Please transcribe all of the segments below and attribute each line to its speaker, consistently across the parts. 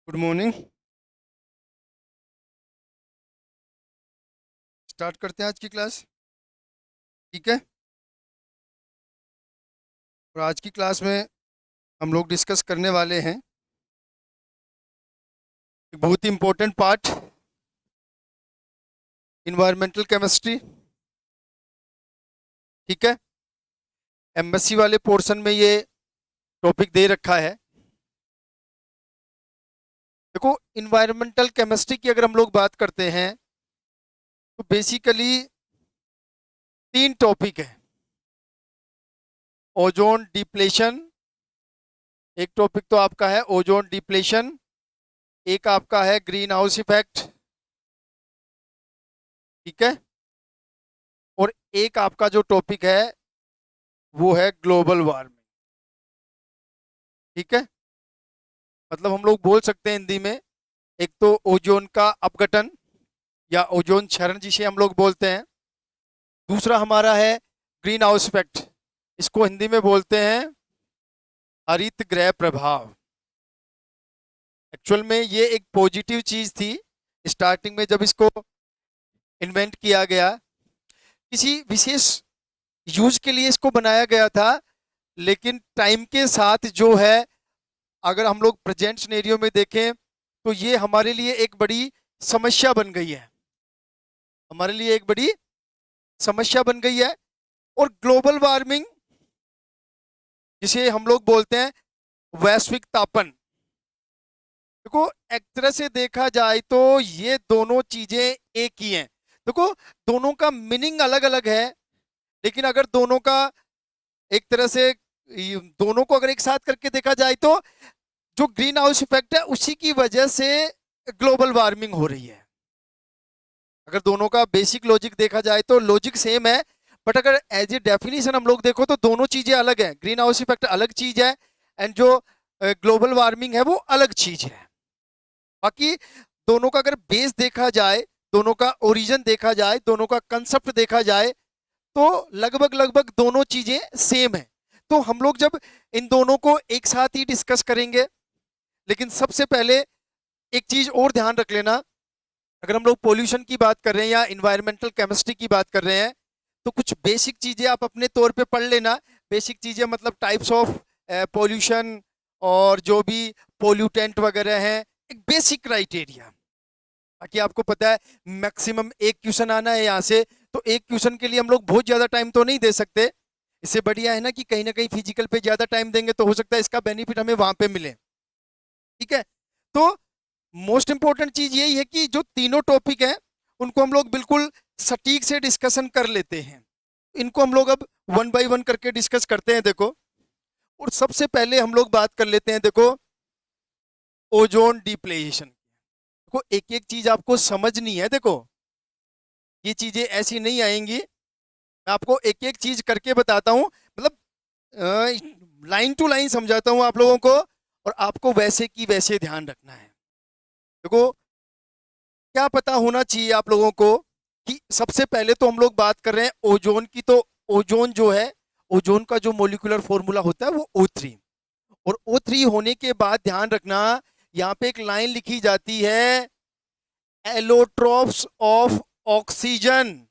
Speaker 1: Good morning. Start करते हैं आज की क्लास। ठीक है। और आज की क्लास में हम लोग डिस्कस करने वाले हैं एक बहुत ही इम्पोर्टेंट पार्ट, इन्वायरमेंटल केमिस्ट्री। ठीक है। एमएससी वाले पोर्शन में ये टॉपिक दे रखा है। देखो, इन्वायरमेंटल केमिस्ट्री की अगर हम लोग बात करते हैं तो बेसिकली तीन टॉपिक है। ओजोन डिप्लेशन, एक टॉपिक तो आपका है ओजोन डिप्लेशन, एक आपका है ग्रीन हाउस इफेक्ट। ठीक है। और एक आपका जो टॉपिक है वो है ग्लोबल वार्मिंग। ठीक है। मतलब हम लोग बोल सकते हैं हिंदी में, एक तो ओजोन का अपघटन या ओजोन क्षरण जिसे हम लोग बोलते हैं। दूसरा हमारा है ग्रीन हाउस इफेक्ट, इसको हिंदी में बोलते हैं हरित गृह प्रभाव। एक्चुअल में ये एक पॉजिटिव चीज थी। स्टार्टिंग में जब इसको इन्वेंट किया गया, किसी विशेष यूज के लिए इसको बनाया गया था, लेकिन टाइम के साथ जो है, अगर हम लोग प्रेजेंट सिनेरियो में देखें तो ये हमारे लिए एक बड़ी समस्या बन गई है। हमारे लिए एक बड़ी समस्या बन गई है। और ग्लोबल वार्मिंग जिसे हम लोग बोलते हैं वैश्विक तापन, देखो एक तरह से देखा जाए तो ये दोनों चीजें एक ही हैं। देखो, दोनों का मीनिंग अलग अलग है, लेकिन अगर दोनों का एक तरह से दोनों को अगर एक साथ करके देखा जाए तो जो ग्रीन हाउस इफेक्ट है उसी की वजह से ग्लोबल वार्मिंग हो रही है। अगर दोनों का बेसिक लॉजिक देखा जाए तो लॉजिक सेम है, बट अगर एज ए डेफिनेशन हम लोग देखो तो दोनों चीजें अलग है। ग्रीन हाउस इफेक्ट अलग चीज है एंड जो ग्लोबल वार्मिंग है वो अलग चीज है। बाकी दोनों का अगर बेस देखा जाए, दोनों का ओरिजिन देखा जाए, दोनों का कंसेप्ट देखा जाए तो लगभग लगभग दोनों चीजें सेम है। तो हम लोग जब इन दोनों को एक साथ ही डिस्कस करेंगे, लेकिन सबसे पहले एक चीज और ध्यान रख लेना, अगर हम लोग पोल्यूशन की बात कर रहे हैं या इन्वायरमेंटल केमिस्ट्री की बात कर रहे हैं तो कुछ बेसिक चीजें आप अपने तौर पे पढ़ लेना। बेसिक चीजें मतलब टाइप्स ऑफ पोल्यूशन और जो भी पोल्यूटेंट वगैरह हैं, एक बेसिक क्राइटेरिया, ताकि आपको पता है मैक्सिमम एक क्वेश्चन आना है यहाँ से, तो एक क्वेश्चन के लिए हम लोग बहुत ज्यादा टाइम तो नहीं दे सकते। इससे बढ़िया है ना कहीं फिजिकल पे ज्यादा टाइम देंगे तो हो सकता है इसका बेनिफिट हमें वहां पे मिले। ठीक है। तो मोस्ट इंपॉर्टेंट चीज यही है कि जो तीनों टॉपिक हैं उनको हम लोग बिल्कुल सटीक से डिस्कशन कर लेते हैं। इनको हम लोग अब वन बाय वन करके डिस्कस करते हैं। देखो, और सबसे पहले हम लोग बात कर लेते हैं, देखो, ओजोन डिप्लेशन। देखो, एक एक चीज आपको समझनी है। देखो, ये चीजें ऐसी नहीं आएंगी, मैं आपको एक एक चीज करके बताता हूं, मतलब लाइन टू लाइन समझाता हूं आप लोगों को, और आपको वैसे की वैसे ध्यान रखना है। देखो, क्या पता होना चाहिए आप लोगों को कि सबसे पहले तो हम लोग बात कर रहे हैं ओजोन की, तो ओजोन जो है, ओजोन का जो मोलिकुलर फॉर्मूला होता है वो O3। और O3 होने के बाद ध्यान रखना, यहाँ पे एक लाइन लिखी जाती है एलोट्रोप्स ऑफ ऑक्सीजन।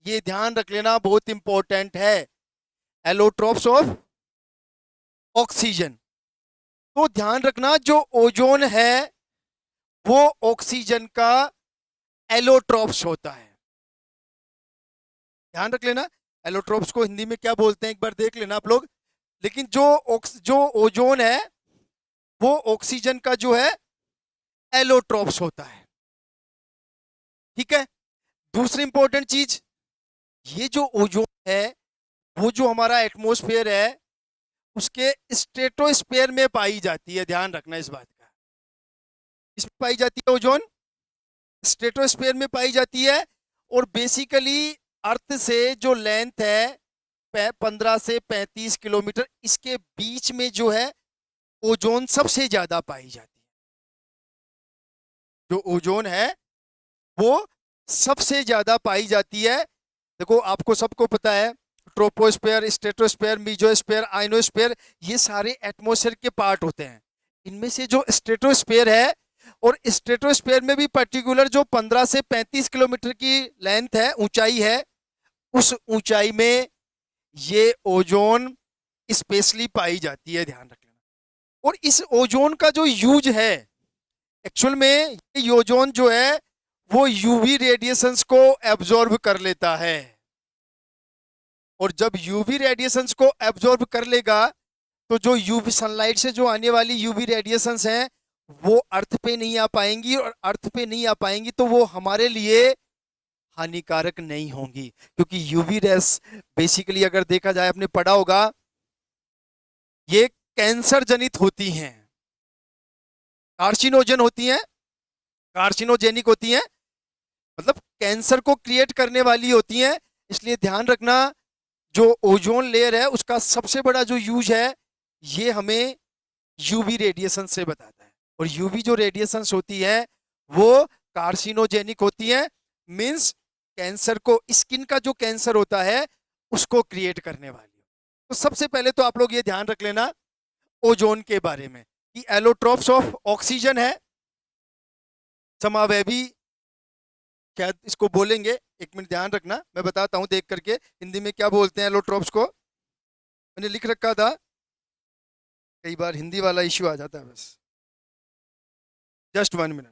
Speaker 1: ये ध्यान रख लेना, बहुत इंपॉर्टेंट है, एलोट्रोप्स ऑफ ऑक्सीजन। तो ध्यान रखना, जो ओजोन है वो ऑक्सीजन का एलोट्रोप्स होता है। ध्यान रख लेना, एलोट्रोप्स को हिंदी में क्या बोलते हैं एक बार देख लेना आप लोग। लेकिन जो ओजोन है वो ऑक्सीजन का जो है एलोट्रोप्स होता है। ठीक है। दूसरी इंपॉर्टेंट चीज, ये जो ओजोन है वो जो हमारा एटमॉस्फेयर है उसके स्ट्रेटोस्फेयर में पाई जाती है। ध्यान रखना इस बात का, इसमें पाई जाती है ओजोन, स्ट्रेटोस्फेयर में पाई जाती है। और बेसिकली अर्थ से जो लेंथ है 15 से 35 किलोमीटर, इसके बीच में जो है ओजोन सबसे ज्यादा पाई जाती है। जो ओजोन है वो सबसे ज्यादा पाई जाती है। देखो, आपको सबको पता है ट्रोपोस्फेयर, स्ट्रेटोस्फेयर, मीजोस्फेयर, आइनोस्फेयर, ये सारे एटमॉस्फेयर के पार्ट होते हैं। इनमें से जो स्ट्रेटोस्फेयर है और स्ट्रेटोस्फेयर में भी पर्टिकुलर जो 15 से 35 किलोमीटर की लेंथ है, ऊंचाई है, उस ऊंचाई में ये ओजोन स्पेशली पाई जाती है, ध्यान रख लेना। और इस ओजोन का जो यूज है एक्चुअल में, ये ओजोन जो है वो यूवी रेडिएशंस को एब्जॉर्ब कर लेता है। और जब यूवी रेडिएशंस को एब्जॉर्ब कर लेगा तो जो यूवी सनलाइट से जो आने वाली यूवी रेडिएशंस हैं वो अर्थ पे नहीं आ पाएंगी, और अर्थ पे नहीं आ पाएंगी तो वो हमारे लिए हानिकारक नहीं होंगी, क्योंकि यूवी रेस बेसिकली अगर देखा जाए, आपने पढ़ा होगा, ये कैंसर जनित होती हैं, कार्सिनोजन होती हैं, कार्सिनोजेनिक होती हैं, मतलब कैंसर को क्रिएट करने वाली होती हैं। इसलिए ध्यान रखना, जो ओजोन लेयर है उसका सबसे बड़ा जो यूज है ये हमें यूवी रेडिएशन से बताता है। और यूवी जो रेडिएशंस होती है वो कार्सिनोजेनिक होती है, मींस कैंसर को, स्किन का जो कैंसर होता है उसको क्रिएट करने वाली। तो सबसे पहले तो आप लोग ये ध्यान रख लेना ओजोन के बारे में कि एलोट्रोप्स ऑफ ऑक्सीजन है, समावयवी शायद इसको बोलेंगे, एक मिनट ध्यान रखना, मैं बताता हूं देख करके हिंदी में क्या बोलते हैं एलोट्रोप्स को। मैंने लिख रखा था, कई बार हिंदी वाला इश्यू आ जाता है, बस जस्ट 1 मिनट।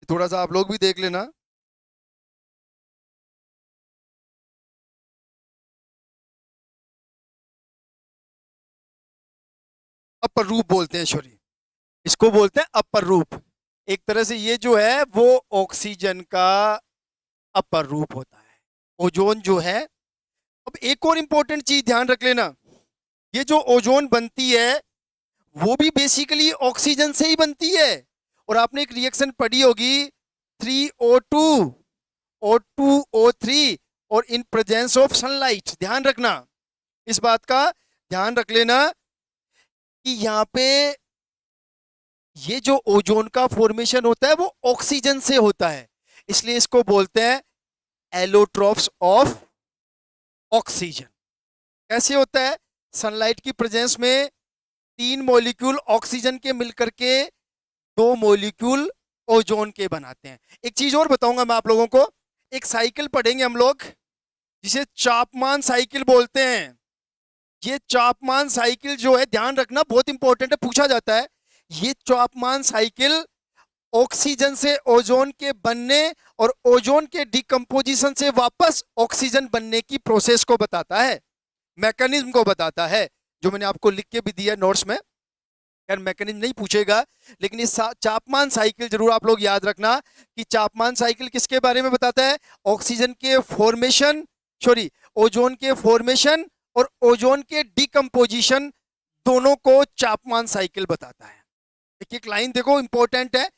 Speaker 1: थोड़ा सा आप लोग भी देख लेना। अपर रूप बोलते हैं, सॉरी, इसको बोलते हैं अपर रूप। एक तरह से ये जो है वो ऑक्सीजन का अपर रूप होता है, ओजोन जो है। अब एक और इंपॉर्टेंट चीज ध्यान रख लेना, ये जो ओजोन बनती है वो भी बेसिकली ऑक्सीजन से ही बनती है। और आपने एक रिएक्शन पढ़ी होगी 3O2 O2O3 और इन प्रेजेंस ऑफ सनलाइट। ध्यान रखना, इस बात का ध्यान रख लेना कि यहाँ पे ये जो ओजोन का फॉर्मेशन होता है वो ऑक्सीजन से होता है, इसलिए इसको बोलते हैं एलोट्रोप्स ऑफ ऑक्सीजन। कैसे होता है? सनलाइट की प्रेजेंस में 3 मॉलिक्यूल ऑक्सीजन के मिलकर के 2 मॉलिक्यूल ओजोन के बनाते हैं। एक चीज और बताऊंगा मैं आप लोगों को, एक साइकिल पढ़ेंगे हम लोग जिसे चापमान साइकिल बोलते हैं। ये चापमान साइकिल जो है, ध्यान रखना, बहुत इंपॉर्टेंट है, पूछा जाता है। ये चापमान साइकिल ऑक्सीजन से ओजोन के बनने और ओजोन के डिकम्पोजिशन से वापस ऑक्सीजन बनने की प्रोसेस को बताता है, मैकेनिज्म को बताता है, जो मैंने आपको लिख के भी दिया नोट्स में। यार मैकेनिज्म नहीं पूछेगा, लेकिन इस चापमान साइकिल जरूर आप लोग याद रखना कि चापमान साइकिल किसके बारे में बताता है? ऑक्सीजन के फॉर्मेशन, सॉरी, ओजोन के फॉर्मेशन और ओजोन के डिकम्पोजिशन दोनों को चापमान साइकिल बताता है। एक एक लाइन देखो, इंपॉर्टेंट है,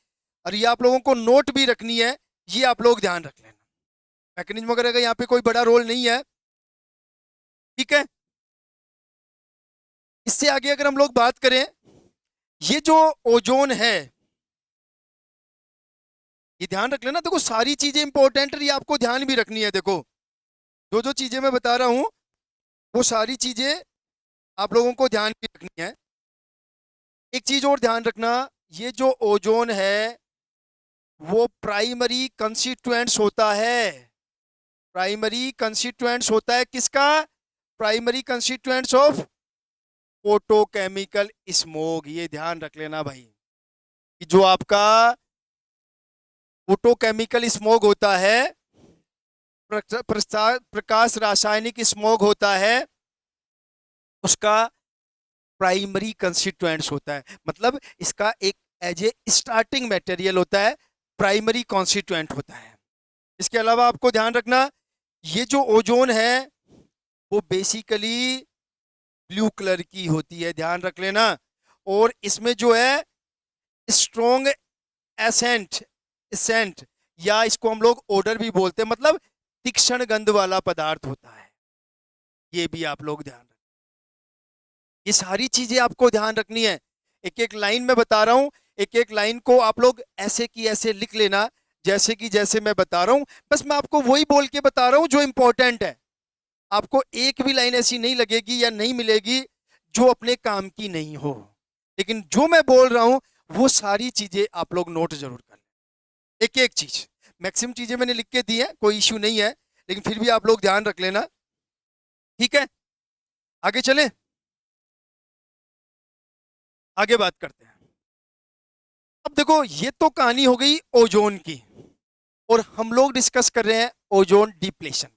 Speaker 1: और ये आप लोगों को नोट भी रखनी है, ये आप लोग ध्यान रख लेना। मैकेनिज्म वगैरह का यहाँ पे कोई बड़ा रोल नहीं है, ठीक है। इससे आगे अगर हम लोग बात करें, ये जो ओजोन है, ये ध्यान रख लेना, देखो सारी चीजें इंपॉर्टेंट है, ये आपको ध्यान भी रखनी है। देखो जो जो चीजें मैं बता रहा हूं वो सारी चीजें आप लोगों को ध्यान भी रखनी है। एक चीज और ध्यान रखना, ये जो ओजोन है वो प्राइमरी कंस्टिट्यूएंट्स होता है। प्राइमरी कंस्टिट्यूएंट्स होता है किसका? Primary constituents of photochemical smog. ये ध्यान रख लेना भाई कि जो आपका फोटोकेमिकल स्मोग होता है, प्रकाश रासायनिक स्मोग होता है, उसका प्राइमरी कंस्टिट्यूएंट्स होता है, मतलब इसका एक एज ए स्टार्टिंग मटेरियल होता है, प्राइमरी कॉन्स्टिट्यूएंट होता है। इसके अलावा आपको ध्यान रखना, ये जो ओजोन है वो बेसिकली ब्लू कलर की होती है, ध्यान रख लेना। और इसमें जो है स्ट्रॉन्ग एसेंट एसेंट या इसको हम लोग ओडर भी बोलते हैं, मतलब तीक्ष्ण गंध वाला पदार्थ होता है। ये भी आप लोग ध्यान रखें, ये सारी चीजें आपको ध्यान रखनी है। एक एक लाइन में बता रहा हूं, एक एक लाइन को आप लोग ऐसे की ऐसे लिख लेना, जैसे कि जैसे मैं बता रहा हूं। बस मैं आपको वही बोल के बता रहा हूं जो इंपॉर्टेंट है। आपको एक भी लाइन ऐसी नहीं लगेगी या नहीं मिलेगी जो अपने काम की नहीं हो। लेकिन जो मैं बोल रहा हूं वो सारी चीजें आप लोग नोट जरूर कर लें, एक एक चीज। मैक्सिमम चीजें मैंने लिख के दी है, कोई इश्यू नहीं है, लेकिन फिर भी आप लोग ध्यान रख लेना। ठीक है, आगे चलें, आगे बात करते हैं। अब देखो, ये तो कहानी हो गई ओजोन की, और हम लोग डिस्कस कर रहे हैं ओजोन डिप्लेशन।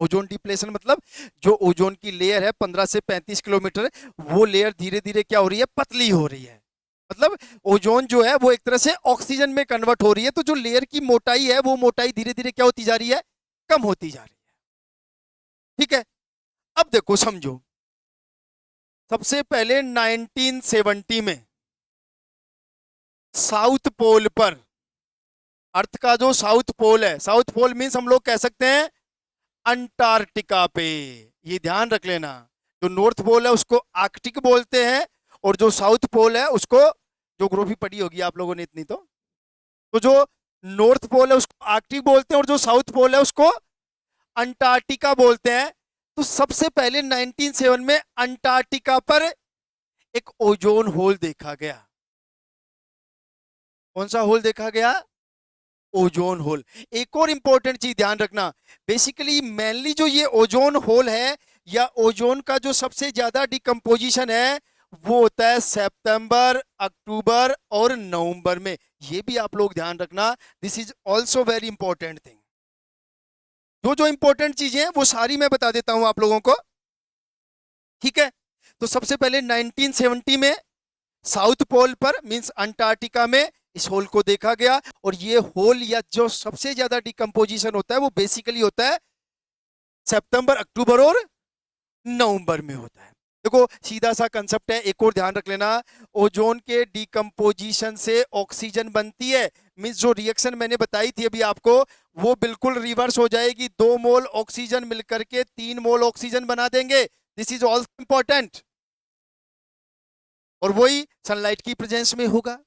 Speaker 1: ओजोन डिप्लेशन मतलब जो ओजोन की लेयर है 15 से 35 किलोमीटर, वो लेयर धीरे धीरे क्या हो रही है, पतली हो रही है। मतलब ओजोन जो है वो एक तरह से ऑक्सीजन में कन्वर्ट हो रही है, तो जो लेयर की मोटाई है वो मोटाई धीरे धीरे क्या होती जा रही है, कम होती जा रही है। ठीक है, अब देखो समझो, सबसे पहले 1970 में साउथ पोल पर, अर्थ का जो साउथ पोल है, साउथ पोल मीन्स हम लोग कह सकते हैं अंटार्कटिका पे, ये ध्यान रख लेना। जो नॉर्थ पोल है उसको आर्कटिक बोलते हैं, और जो साउथ पोल है उसको, ज्योग्राफी पढ़ी होगी आप लोगों ने इतनी तो जो नॉर्थ पोल है उसको आर्कटिक बोलते हैं, और जो साउथ पोल है उसको अंटार्कटिका बोलते हैं। तो सबसे पहले 1907 में अंटार्कटिका पर एक ओजोन होल देखा गया। कौन सा होल देखा गया, ओजोन होल। एक और इंपॉर्टेंट चीज ध्यान रखना, बेसिकली मेनली जो ये ओजोन होल है या ओजोन का जो सबसे ज्यादा डिकम्पोजिशन है वो होता है सितंबर, अक्टूबर और नवंबर में। ये भी आप लोग ध्यान रखना, this is also very important thing. जो जो इंपॉर्टेंट चीजें हैं वो सारी मैं बता देता हूं आप लोगों को। ठीक है, तो सबसे पहले 1970 में साउथ पोल पर मींस अंटार्कटिका में इस होल को देखा गया, और ये होल या जो सबसे ज्यादा डिकम्पोजिशन होता है वो बेसिकली होता है सितंबर, अक्टूबर और नवंबर में होता है। देखो सीधा सा कंसेप्ट है, एक और ध्यान रख लेना, ओजोन के डिकम्पोजिशन से ऑक्सीजन बनती है। मींस जो रिएक्शन मैंने बताई थी अभी आपको, वो बिल्कुल रिवर्स हो जाएगी, 2 मोल ऑक्सीजन मिलकर के 3 मोल ऑक्सीजन बना देंगे। दिस इज ऑल्सो इंपॉर्टेंट, और वही सनलाइट की प्रेजेंस में होगा।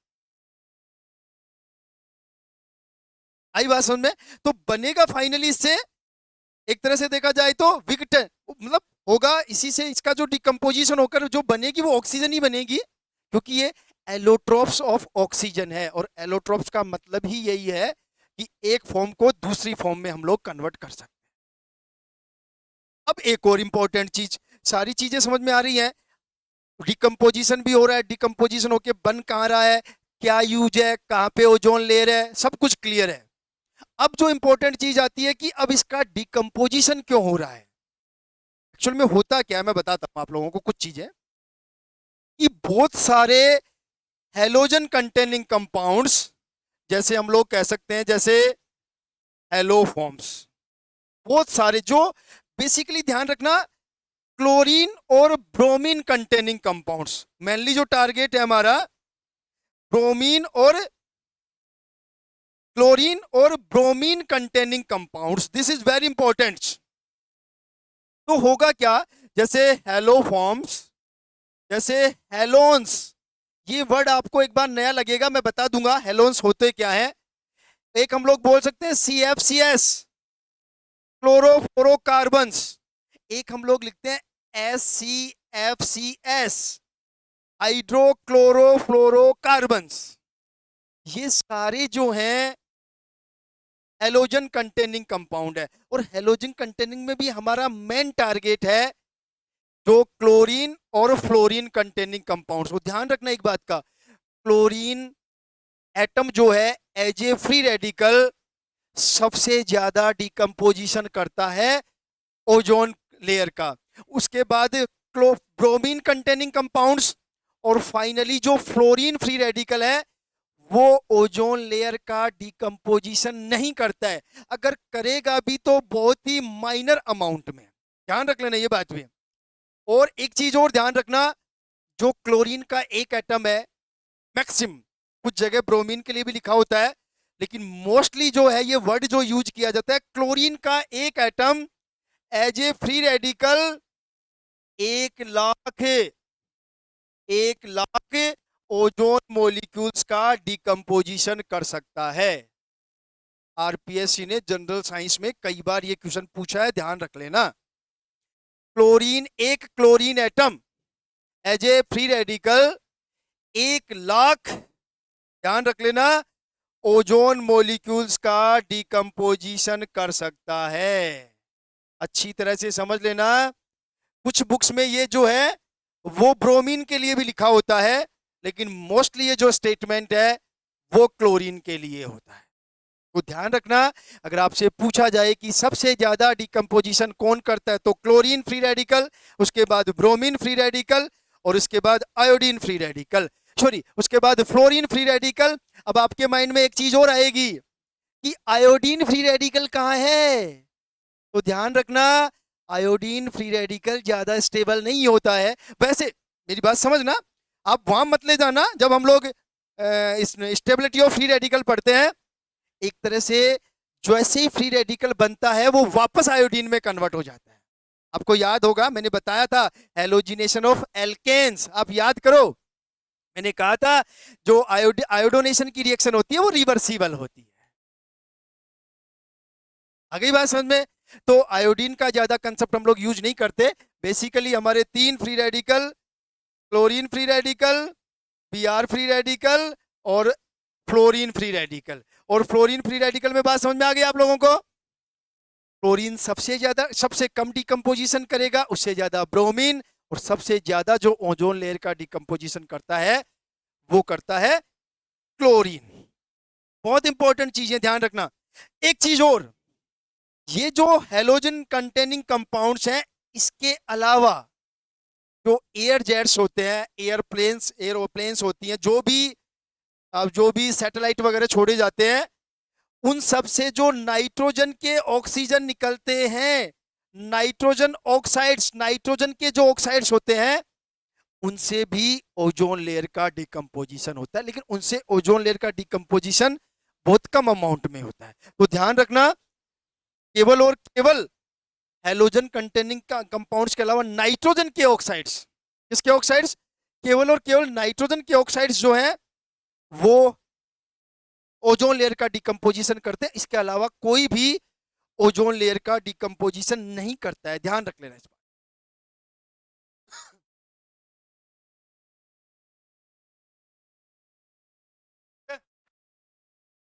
Speaker 1: आई बात समझ में? तो बनेगा फाइनली इससे, एक तरह से देखा जाए तो विकट, मतलब होगा इसी से, इसका जो डिकम्पोजिशन होकर जो बनेगी वो ऑक्सीजन ही बनेगी, क्योंकि ये एलोट्रोप्स ऑफ ऑक्सीजन है, और एलोट्रोप्स का मतलब ही यही है कि एक फॉर्म को दूसरी फॉर्म में हम लोग कन्वर्ट कर सकते हैं। अब एक और इंपॉर्टेंट चीज, सारी चीजें समझ में आ रही हैं, डिकम्पोजिशन भी हो रहा है, डिकम्पोजिशन होके बन कहाँ रहा है, क्या यूज है, कहाँ पे ओजोन लेयर है, सब कुछ क्लियर है। अब जो इंपॉर्टेंट चीज आती है कि अब इसका डिकम्पोजिशन क्यों हो रहा है। एक्चुअल में होता क्या है मैं बताता हूं आप लोगों को कुछ चीजें, कि बहुत सारे हेलोजन कंटेनिंग कंपाउंड्स, जैसे हम लोग कह सकते हैं जैसे हेलोफॉर्म्स, बहुत सारे जो बेसिकली ध्यान रखना, क्लोरीन और ब्रोमीन कंटेनिंग कंपाउंड्स, मेनली जो टारगेट है हमारा ब्रोमीन और क्लोरीन और bromine containing compounds, this is very important. तो होगा क्या, जैसे हेलोफॉर्म्स, जैसे हेलोन्स, ये वर्ड आपको एक बार नया लगेगा, मैं बता दूंगा हेलोन्स होते क्या है। एक हम लोग बोल सकते हैं CFCS, क्लोरोफ्लोरोकार्बन्स, एक हम लोग लिखते हैं SCFCS, हाइड्रोक्लोरोफ्लोरोकार्बन्स। ये सारे जो हैं हेलोजन कंटेनिंग कंपाउंड है, और हेलोजन कंटेनिंग में भी हमारा मेन टारगेट है जो क्लोरीन और फ्लोरीन कंटेनिंग कंपाउंड्स। वो ध्यान रखना एक बात का, क्लोरीन एटम जो है एज ए फ्री रेडिकल सबसे ज्यादा डिकम्पोजिशन करता है ओजोन लेयर का, उसके बाद ब्रोमीन कंटेनिंग कंपाउंड्स, और फाइनली जो फ्लोरीन फ्री रेडिकल है वो ओजोन लेयर का डिकम्पोजिशन नहीं करता है, अगर करेगा भी तो बहुत ही माइनर अमाउंट में। ध्यान रख लेना ये बात भी। और एक चीज और ध्यान रखना, जो क्लोरीन का एक एटम है, मैक्सिमम, कुछ जगह ब्रोमीन के लिए भी लिखा होता है, लेकिन मोस्टली जो है ये वर्ड जो यूज किया जाता है, क्लोरीन का एक atom as a free radical 1 lakh, 1 lakh ozone molecules का डिकम्पोजिशन कर सकता है। आरपीएससी ने जनरल साइंस में कई बार ये क्वेश्चन पूछा है, ध्यान रख लेना। क्लोरीन, एक chlorine atom as a free radical 1 lakh, ध्यान रख लेना, ओजोन मॉलिक्यूल्स का डिकम्पोजिशन कर सकता है। अच्छी तरह से समझ लेना, कुछ बुक्स में ये जो है वो ब्रोमीन के लिए भी लिखा होता है, लेकिन मोस्टली ये जो स्टेटमेंट है वो क्लोरीन के लिए होता है। तो ध्यान रखना, अगर आपसे पूछा जाए कि सबसे ज्यादा डिकम्पोजिशन कौन करता है, तो क्लोरीन फ्री रेडिकल, उसके बाद ब्रोमीन फ्री रेडिकल, और उसके बाद आयोडीन फ्री रेडिकल, सॉरी उसके बाद फ्लोरीन फ्री रेडिकल। अब आपके माइंड में एक चीज और आएगी कि आयोडीन फ्री रेडिकल कहाँ है, तो ध्यान रखना, आयोडीन फ्री रेडिकल ज्यादा स्टेबल नहीं होता है। वैसे मेरी बात समझना, आप वहां मत ले जाना, जब हम लोग इस स्टेबिलिटी ऑफ फ्री रेडिकल पढ़ते हैं, एक तरह से जैसे ही फ्री रेडिकल बनता है वो वापस आयोडीन में कन्वर्ट हो जाता है। आपको याद होगा मैंने बताया था हेलोजिनेशन ऑफ एल्केन्स, आप याद करो, मैंने कहा था जो आयोडोनेशन की रिएक्शन होती है वो रिवर्सिबल होती है। आ गई बात समझ में? तो आयोडीन का ज्यादा कंसेप्ट हम लोग यूज नहीं करते, बेसिकली हमारे 3 free radical, chlorine free radical, Br free radical और फ्लोरीन फ्री रेडिकल। और फ्लोरीन फ्री रेडिकल में बात समझ में आ गई आप लोगों को? फ्लोरीन सबसे ज्यादा, सबसे कम डिकम्पोजिशन करेगा, उससे ज्यादा ब्रोमीन, और सबसे ज्यादा जो ओजोन लेयर का डिकम्पोजिशन करता है वो करता है क्लोरीन। बहुत इंपॉर्टेंट चीज है, ध्यान रखना। एक चीज और, ये जो हेलोजन कंटेनिंग कंपाउंड्स हैं, इसके अलावा जो एयर जेट्स होते हैं, एयरप्लेन्स, एरोप्लेन्स होती हैं, जो भी सैटेलाइट वगैरह छोड़े जाते हैं, उन सब से जो नाइट्रोजन के ऑक्सीजन निकलते हैं, नाइट्रोजन ऑक्साइड्स, नाइट्रोजन के जो ऑक्साइड्स होते हैं, उनसे भी ओजोन लेयर का डिकम्पोजिशन होता है, लेकिन उनसे ओजोन लेयर का डिकम्पोजिशन बहुत कम अमाउंट में होता है। तो ध्यान रखना, केवल और केवल हेलोजन कंटेनिंग का कंपाउंड्स के अलावा नाइट्रोजन के ऑक्साइड्स, किसके ऑक्साइड्स, केवल और केवल नाइट्रोजन के ऑक्साइड्स जो हैं वो ओजोन लेयर का डिकम्पोजिशन करते हैं, इसके अलावा कोई भी ओजोन लेयर का डिकम्पोजिशन नहीं करता है, ध्यान रख लेना इस बात।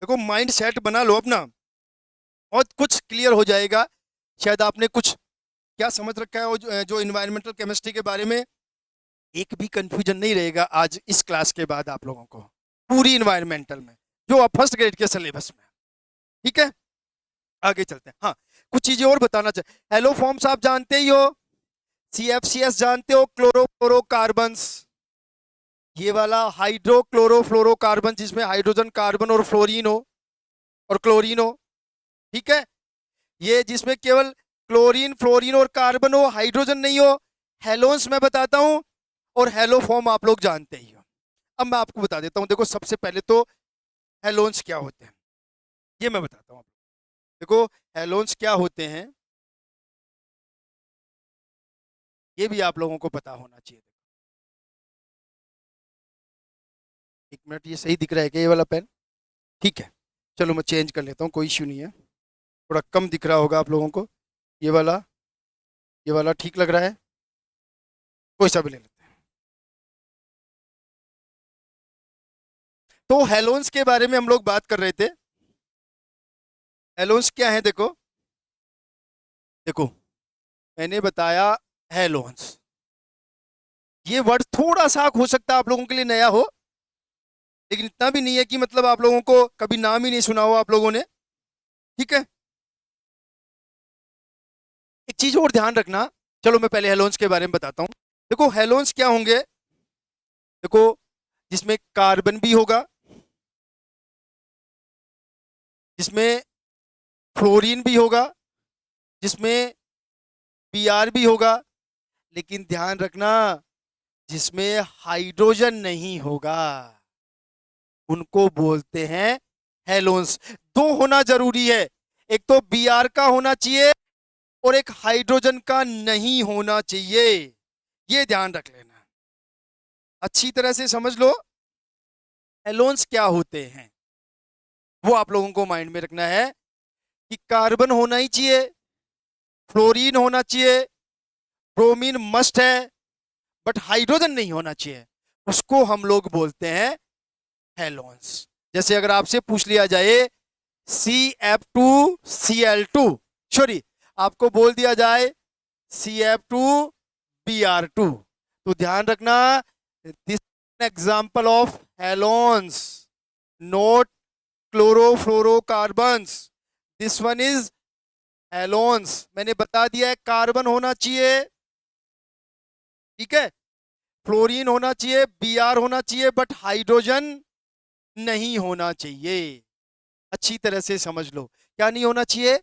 Speaker 1: देखो माइंड सेट बना लो अपना, बहुत कुछ क्लियर हो जाएगा। शायद आपने कुछ क्या समझ रखा है जो इन्वायरमेंटल केमिस्ट्री के बारे में, एक भी कंफ्यूजन नहीं रहेगा आज इस क्लास के बाद आप लोगों को, पूरी इन्वायरमेंटल में जो आप फर्स्ट ग्रेड के सिलेबस में। ठीक है, आगे चलते हैं। हाँ, कुछ चीजें और बताना चाहिए। हेलो फॉर्म्स आप जानते ही हो, CFCS जानते हो, क्लोरोफ्लोरोकार्बन्स, ये वाला हाइड्रोक्लोरोफ्लोरोकार्बन जिसमें हाइड्रोजन, कार्बन और फ्लोरीन हो और क्लोरीन हो। ठीक है, ये जिसमें केवल क्लोरीन, फ्लोरीन और कार्बन हो, हाइड्रोजन नहीं हो, हेलोन्स मैं बताता हूं, और हेलो फॉर्म आप लोग जानते ही हो। अब मैं आपको बता देता हूं, देखो सबसे पहले तो हेलोन्स क्या होते हैं ये मैं बताता हूं। देखो हेलोन्स क्या होते हैं ये भी आप लोगों को पता होना चाहिए। एक मिनट, ये सही दिख रहा है क्या ये वाला पेन? ठीक है, चलो मैं चेंज कर लेता हूँ, कोई इश्यू नहीं है। थोड़ा कम दिख रहा होगा आप लोगों को, ये वाला ठीक लग रहा है, कोई सा भी ले लेते हैं। तो हेलोन्स के बारे में हम लोग बात कर रहे थे। हेलोन्स क्या है, देखो देखो मैंने बताया हेलोन्स, ये वर्ड थोड़ा सा हो सकता है आप लोगों के लिए नया हो, लेकिन इतना भी नहीं है कि मतलब आप लोगों को कभी नाम ही नहीं सुना हो आप लोगों ने। ठीक है, एक चीज और ध्यान रखना, चलो मैं पहले हेलोन्स के बारे में बताता हूँ। देखो हेलोन्स क्या होंगे, देखो जिसमें कार्बन भी होगा, जिसमें फ्लोरीन भी होगा, जिसमें Br भी होगा, लेकिन ध्यान रखना जिसमें हाइड्रोजन नहीं होगा, उनको बोलते हैं हेलोन्स। दो होना जरूरी है, एक तो Br का होना चाहिए और एक हाइड्रोजन का नहीं होना चाहिए, ये ध्यान रख लेना, अच्छी तरह से समझ लो हेलोन्स क्या होते हैं। वो आप लोगों को माइंड में रखना है कि कार्बन होना ही चाहिए, फ्लोरीन होना चाहिए, ब्रोमीन मस्ट है बट हाइड्रोजन नहीं होना चाहिए, उसको हम लोग बोलते हैं हेलोन्स। जैसे अगर आपसे पूछ लिया जाए CF2Cl2, सॉरी आपको बोल दिया जाए CF2Br2, तो ध्यान रखना this example of halons, note chlorofluorocarbons, this one is halons. मैंने बता दिया है कार्बन होना चाहिए, ठीक है, फ्लोरीन होना चाहिए, Br होना चाहिए, बट हाइड्रोजन नहीं होना चाहिए। अच्छी तरह से समझ लो, क्या नहीं होना चाहिए?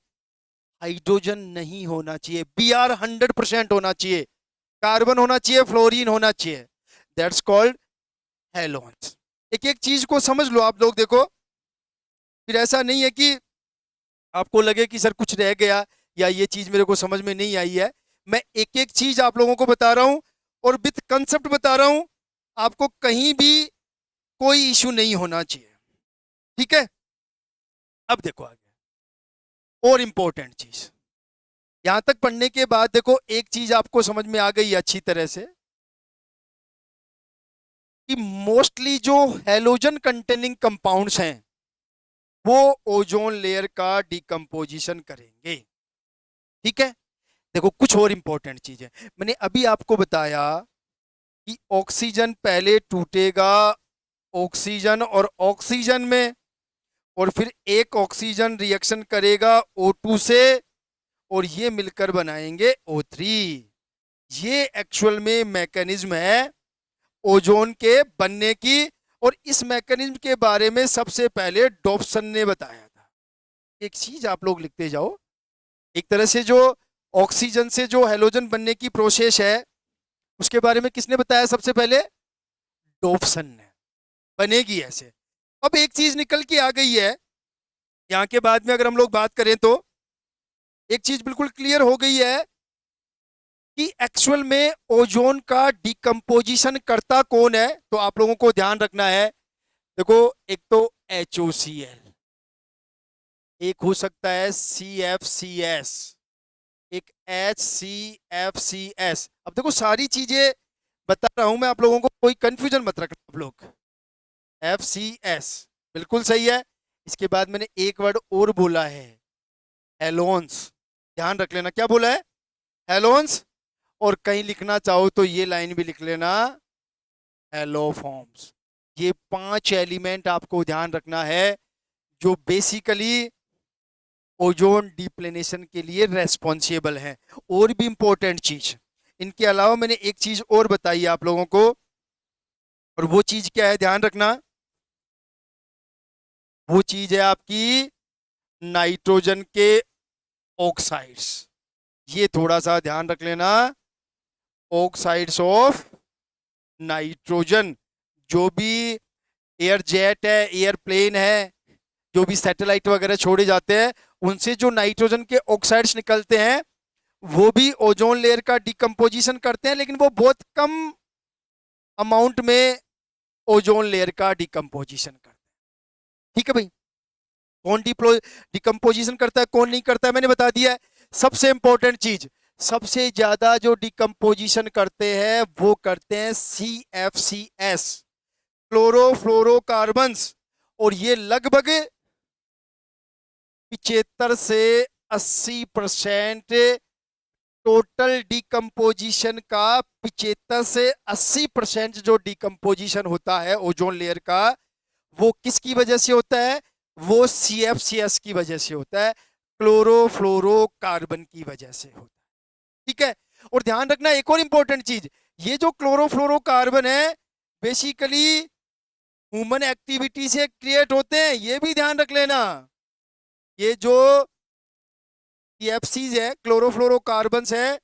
Speaker 1: हाइड्रोजन नहीं होना चाहिए, Br 100% होना चाहिए, कार्बन होना चाहिए, फ्लोरीन होना चाहिए, दैट्स कॉल्ड हेलोन्स। एक एक चीज को समझ लो आप लोग, देखो फिर ऐसा नहीं है कि आपको लगे कि सर कुछ रह गया या ये चीज मेरे को समझ में नहीं आई है। मैं एक एक चीज आप लोगों को बता रहा हूं और विथ कंसेप्ट बता रहा हूं, आपको कहीं भी कोई इश्यू नहीं होना चाहिए, ठीक है। अब देखो आगे और इंपॉर्टेंट चीज, यहां तक पढ़ने के बाद देखो एक चीज आपको समझ में आ गई अच्छी तरह से कि मोस्टली जो हेलोजन कंटेनिंग कंपाउंड्स हैं वो ओजोन लेयर का डिकम्पोजिशन करेंगे, ठीक है। देखो कुछ और इंपॉर्टेंट चीज है, मैंने अभी आपको बताया कि ऑक्सीजन पहले टूटेगा ऑक्सीजन और ऑक्सीजन में, और फिर एक ऑक्सीजन रिएक्शन करेगा O2 से और ये मिलकर बनाएंगे O3। ये एक्चुअल में मैकेनिज्म है ओजोन के बनने की, और इस मैकेनिज्म के बारे में सबसे पहले डॉब्सन ने बताया था। एक चीज आप लोग लिखते जाओ, एक तरह से जो ऑक्सीजन से जो हेलोजन बनने की प्रोसेस है उसके बारे में किसने बताया? सबसे पहले डॉब्सन ने, बनेगी ऐसे। अब एक चीज निकल के आ गई है यहाँ के बाद में, अगर हम लोग बात करें तो एक चीज बिल्कुल क्लियर हो गई है कि एक्चुअल में ओजोन का डिकम्पोजिशन करता कौन है। तो आप लोगों को ध्यान रखना है, देखो एक तो HOCl, एक हो सकता है CFCS, एक HCFCS। अब देखो सारी चीजें बता रहा हूं मैं आप लोगों को, कोई कंफ्यूजन मत रखना आप लोग। FCS बिल्कुल सही है। इसके बाद मैंने एक वर्ड और बोला है, हेलोन्स, ध्यान रख लेना क्या बोला है? हेलोन्स। और कहीं लिखना चाहो तो ये लाइन भी लिख लेना, हेलोफॉर्म्स। ये 5 एलिमेंट आपको ध्यान रखना है जो बेसिकली ओजोन डिप्लेनेशन के लिए रेस्पॉन्सिबल हैं। और भी इंपॉर्टेंट चीज, इनके अलावा मैंने एक चीज और बताई आप लोगों को, और वो चीज क्या है ध्यान रखना, वो चीज है आपकी नाइट्रोजन के ऑक्साइड्स। ये थोड़ा सा ध्यान रख लेना, ऑक्साइड्स ऑफ नाइट्रोजन। जो भी एयर जेट है, एयरप्लेन है, जो भी सैटेलाइट वगैरह छोड़े जाते हैं, उनसे जो नाइट्रोजन के ऑक्साइड्स निकलते हैं वो भी ओजोन लेयर का डिकम्पोजिशन करते हैं, लेकिन वो बहुत कम अमाउंट में ओजोन लेयर का डिकम्पोजिशन करते हैं, ठीक है भाई। कौन डिकम्पोजिशन करता है कौन नहीं करता है मैंने बता दिया है। सबसे इंपॉर्टेंट चीज, सबसे ज्यादा जो डिकम्पोजिशन करते हैं वो करते हैं CFCS, क्लोरोफ्लोरोकार्बन्स, और ये लगभग 75 से 80% टोटल डिकम्पोजिशन का, 75 से 80% जो डिकम्पोजिशन होता है ओजोन लेयर का, वो किसकी वजह से होता है? वो CFCS की वजह से होता है, क्लोरोफ्लोरोकार्बन की वजह से होता है, ठीक है। और ध्यान रखना एक और इंपॉर्टेंट चीज, ये जो क्लोरोफ्लोरोकार्बन है बेसिकली ह्यूमन एक्टिविटी से क्रिएट होते हैं, ये भी ध्यान रख लेना। ये जो CFCs है, क्लोरोफ्लोरोकार्बन्स है,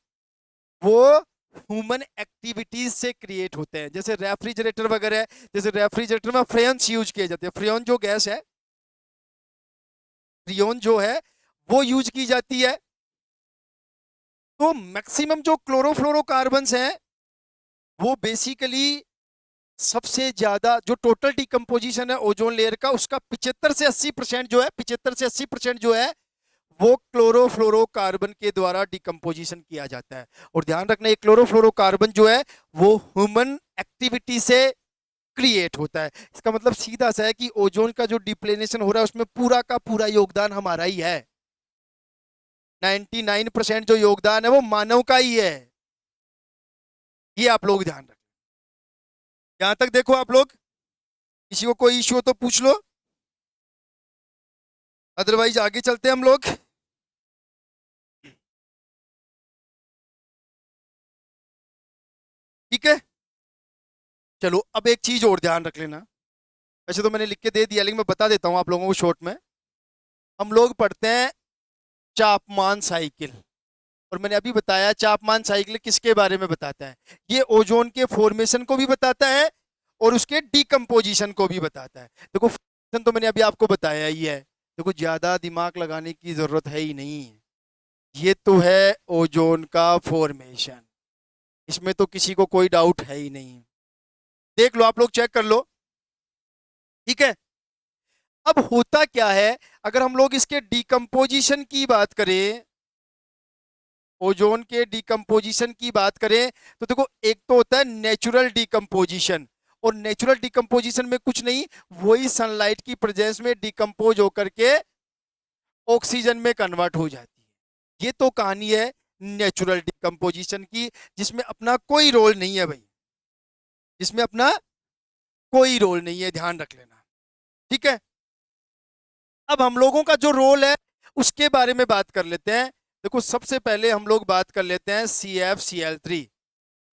Speaker 1: वो ह्यूमन एक्टिविटीज से क्रिएट होते हैं। जैसे रेफ्रिजरेटर वगैरह है, जैसे रेफ्रिजरेटर में फ्रेयन्स यूज किए जाते हैं, फ्रेयन जो गैस है, फ्रियोन जो है वो यूज की जाती है। तो मैक्सिमम जो क्लोरोफ्लोरोकार्बन्स हैं वो बेसिकली सबसे ज्यादा जो टोटल डिकम्पोजिशन है ओजोन लेयर का, उसका 75 से 80% जो है, 75 से 80% जो है वो क्लोरोफ्लोरोकार्बन के द्वारा डिकम्पोजिशन किया जाता है। और ध्यान रखना, ये क्लोरोफ्लोरोकार्बन जो है वो ह्यूमन एक्टिविटी से क्रिएट होता है। इसका मतलब सीधा सा है कि ओजोन का जो डिप्लेनेशन हो रहा है उसमें पूरा का पूरा योगदान हमारा ही है। 99% जो योगदान है वो मानव का ही है। ये आप लोग ध्यान रखें। यहां तक देखो आप लोग, किसी को कोई इश्यू हो तो पूछ लो, अदरवाइज आगे चलते हैं हम लोग। ठीक है, चलो अब एक चीज और ध्यान रख लेना। वैसे तो मैंने लिख के दे दिया, लेकिन मैं बता देता हूं आप लोगों को शॉर्ट में। हम लोग पढ़ते हैं चापमान साइकिल, और मैंने अभी बताया चापमान साइकिल किसके बारे में बताता है। ये ओजोन के फॉर्मेशन को भी बताता है और उसके डिकम्पोजिशन को भी बताता है। देखो फॉर्मेशन तो मैंने अभी आपको बताया ही है, देखो ज्यादा दिमाग लगाने की जरूरत है ही नहीं। ये तो है ओजोन का फॉर्मेशन, इसमें तो किसी को कोई डाउट है ही नहीं। देख लो आप लोग, चेक कर लो। ठीक है, अब होता क्या है, अगर हम लोग इसके डिकम्पोजिशन की बात करें, ओजोन के डिकम्पोजिशन की बात करें, तो देखो एक तो होता है नेचुरल डिकम्पोजिशन, और नेचुरल डिकम्पोजिशन में कुछ नहीं, वही सनलाइट की प्रेजेंस में डिकम्पोज होकर के ऑक्सीजन में कन्वर्ट हो जाती है। ये तो कहानी है नेचुरल डिकम्पोजिशन की, जिसमें अपना कोई रोल नहीं है भाई, जिसमें अपना कोई रोल नहीं है, ध्यान रख लेना। ठीक है, अब हम लोगों का जो रोल है उसके बारे में बात कर लेते हैं। देखो सबसे पहले हम लोग बात कर लेते हैं CFCl3,